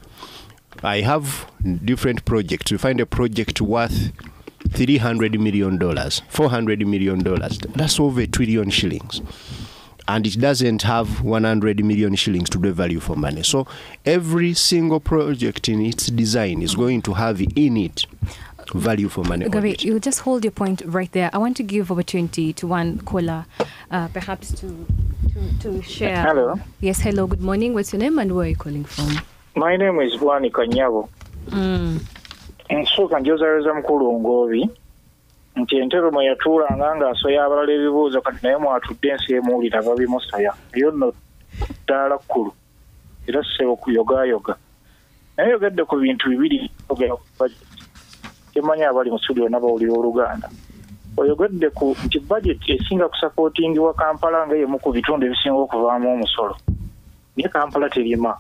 I have different projects. We find a project worth $300 million, $400 million. That's over 1 trillion shillings. And it doesn't have 100 million shillings to do value for money. So every single project in its design is going to have in it value for money. Ggoobi, you just hold your point right there. I want to give opportunity to one caller, perhaps to share. Hello. Yes, hello, good morning. What's your name and where are you calling from? My name is Bwani Kanyabo. Nsooka njozaleza mukulu Ggoobi nti entebe mwe yatuulanga ng'asoya abalala ebibuuzo kati naye mwatudde ensi emuwulira babimusaya eyo nno ddaala kkulu era ssebo kuyogayoga naye yogedde ku bintu bibiri temanyi abali mu studio n'abawulira Oluganda oyogedde ku nti budget esinga kusapootingibwa Kampala nga y'emu ku bitundu ebisinga okuvaamu omusolo naye Kampala terima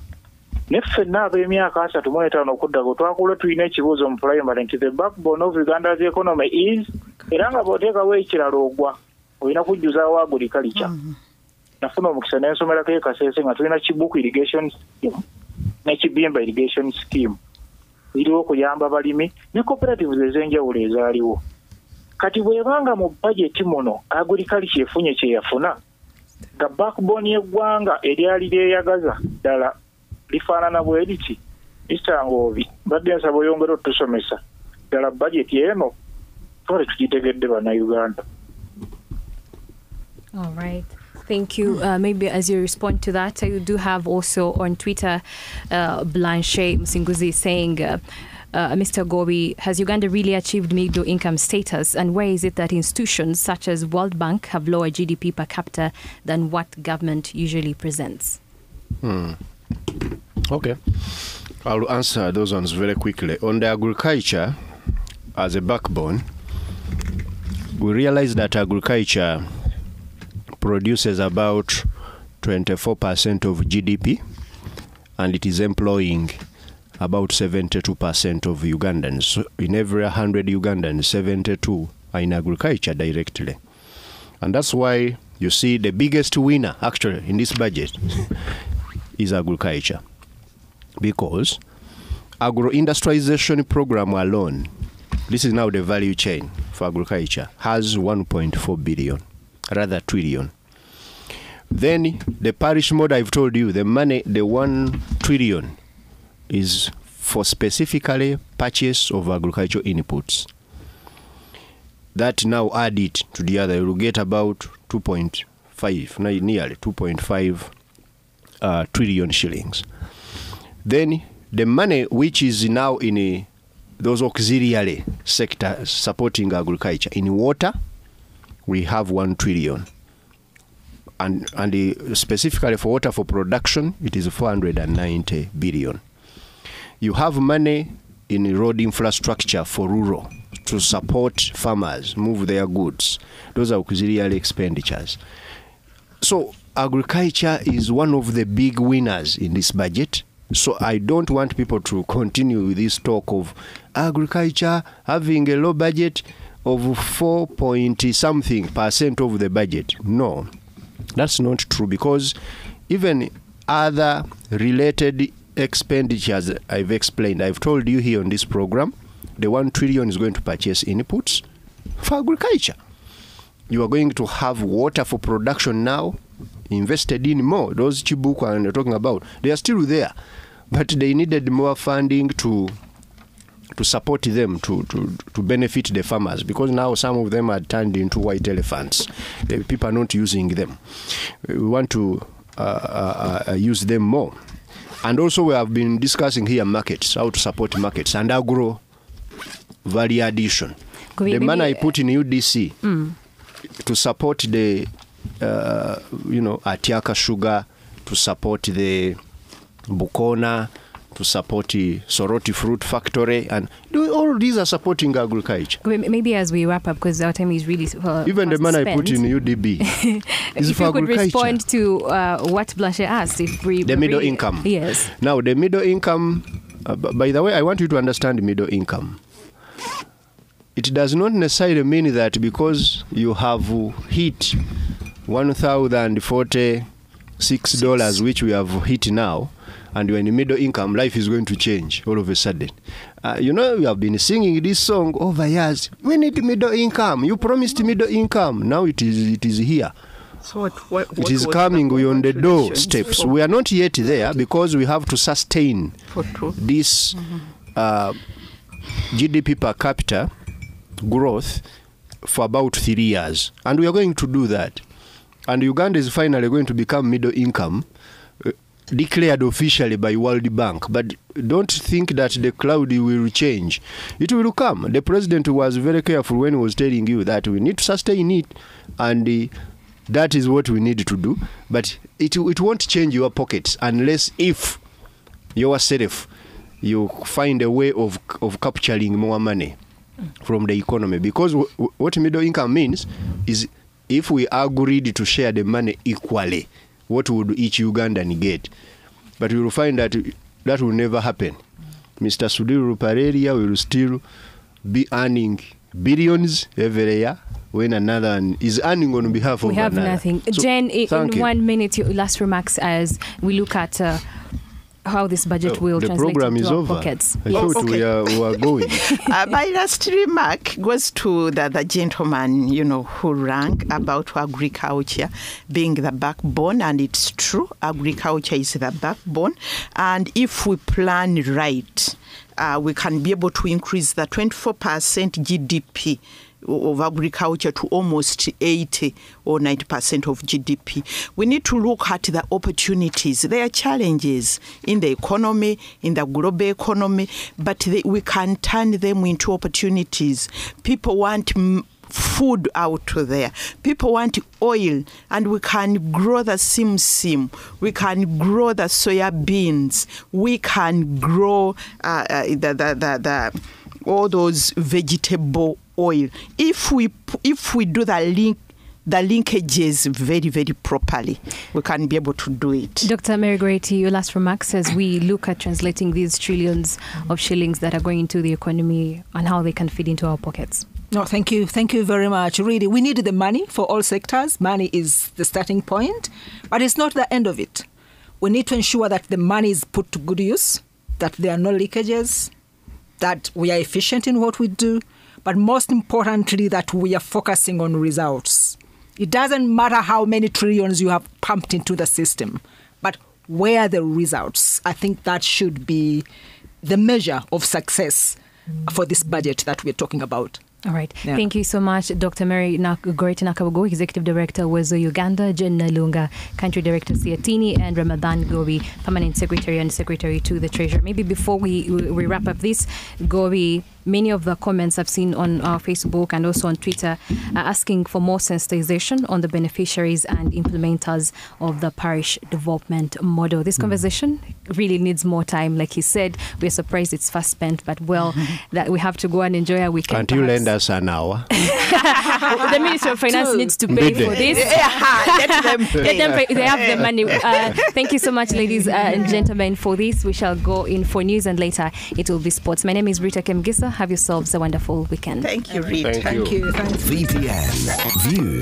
neffenna ab'emyaka 35 okuddago twakula tulina ekibuuzo mu primary nti the backbone of Uganda's economy is, era nga bw'oteekawo ekiralo ogwa olina kujjuzaawo agriculture. Nafuna omukisa n'ensomerako e Kasese nga tulina Kibuku irrigation scheme ne Kibimba irrigation scheme ziriwo okuyamba abalimi ne cooperatives ez'enjawulo ezaaliwo. Kati bw'ebanga mu budget muno agriculture efunye kye yafuna nga backbone y'eggwanga eryali lyeyagaza ddala lifaanana bwe liti, Mr. Ggoobi mbadde nsaba oyongera otusomesa ddala budget eno twali tugitegedde bannayuganda. All right. Thank you. Maybe as you respond to that, you do have also on Twitter Blanche Msinguzi saying, Mr. Ggoobi, has Uganda really achieved middle income status? And where is it that institutions such as World Bank have lower GDP per capita than what government usually presents? Okay. I'll answer those ones very quickly. On the agriculture as a backbone, we realize that agriculture produces about 24% of GDP, and it is employing about 72% of Ugandans. So in every 100 Ugandans, 72 are in agriculture directly. And that's why you see the biggest winner actually in this budget is agriculture. Because agro-industrialization program alone, this is now the value chain for agriculture, has 1.4 billion, rather trillion. Then the parish mode I've told you, the money, the 1 trillion is for specifically purchase of agricultural inputs. That now add it to the other, you will get about 2.5, nearly 2.5 trillion shillings. Then the money which is now in those auxiliary sectors supporting agriculture, in water, we have 1 trillion. And specifically for water for production, it is 490 billion. You have money in road infrastructure for rural to support farmers move their goods. Those are auxiliary expenditures. So agriculture is one of the big winners in this budget. So I don't want people to continue with this talk of agriculture having a low budget of 4.something% of the budget. No, that's not true, because even other related expenditures I've explained, I've told you here on this program, the 1 trillion is going to purchase inputs for agriculture. You are going to have water for production now, invested in more. Those Chibuku I'm talking about, they are still there, but they needed more funding to support them, to benefit the farmers, because now some of them are turned into white elephants. The people are not using them. We want to use them more. And also we have been discussing here markets, how to support markets, and agro value addition. The money I put in UDC to support the, Atiaka Sugar, to support the Bukona, to support the Soroti Fruit Factory, and all these are supporting agriculture. Maybe as we wrap up, because our time is really even the money I put in UDB is if for you could agriculture. respond to what Blashe asked, if we the middle income. Yes. Now the middle income. By the way, I want you to understand middle income. It does not necessarily mean that because you have hit $1,046, which we have hit now, and you're in the middle income, life is going to change all of a sudden. We have been singing this song over years. We need middle income. You promised middle income. Now it is here. So what it is coming. We're on the doorsteps. We are not yet there, because we have to sustain this GDP per capita growth for about 3 years. And we are going to do that. And Uganda is finally going to become middle income, declared officially by World Bank. But don't think that the cloud will change. It will come. The president was very careful when he was telling you that we need to sustain it, and that is what we need to do. But it won't change your pockets unless if yourself you find a way of capturing more money from the economy. Because what middle income means is if we agreed to share the money equally, what would each Ugandan get? But you will find that will never happen. Mr. Sudhir Ruparelia will still be earning billions every year, when another one is earning on behalf of another. We have nothing. So, Jen, in 1 minute, your last remarks as we look at how this budget will translate into our pockets. I thought we are going. My last remark goes to the gentleman, who rang about agriculture being the backbone, and it's true. Agriculture is the backbone, and if we plan right, we can be able to increase the 24% GDP of agriculture to almost 80 or 90% of GDP. We need to look at the opportunities. There are challenges in the economy, in the global economy, but we can turn them into opportunities. People want food out there. People want oil, and we can grow the sim. We can grow the soya beans. We can grow all those vegetable oil. If we do the linkages very, very properly, we can be able to do it. Dr. Mary Gorretti, your last remarks as we look at translating these trillions of shillings that are going into the economy and how they can feed into our pockets. No, thank you. Thank you very much. Really, we need the money for all sectors. Money is the starting point, but it's not the end of it. We need to ensure that the money is put to good use, that there are no leakages, that we are efficient in what we do, but most importantly, that we are focusing on results. It doesn't matter how many trillions you have pumped into the system, but where are the results? I think that should be the measure of success for this budget that we're talking about. All right. Yeah. Thank you so much, Dr. Mary Gorretti Nakabugo, Executive Director, Uwezo, Uganda, Jen Nalunga, Country Director, Siatini, and Ramathan Ggoobi, Permanent Secretary and Secretary to the Treasurer. Maybe before we wrap up this, Ggoobi, many of the comments I've seen on our Facebook and also on Twitter are asking for more sensitization on the beneficiaries and implementers of the parish development model. This conversation really needs more time. Like he said, we're surprised it's fast spent, but that we have to go and enjoy our weekend. Can't you lend us an hour? The Ministry of Finance needs to pay for this. Let them pay. They have the money. Thank you so much, ladies and gentlemen, for this. We shall go in for news and later it will be sports. My name is Rita Kemgisa. Have yourselves a wonderful weekend. Thank you, Rita. Thank you. Thank you. Thanks. VPN Views.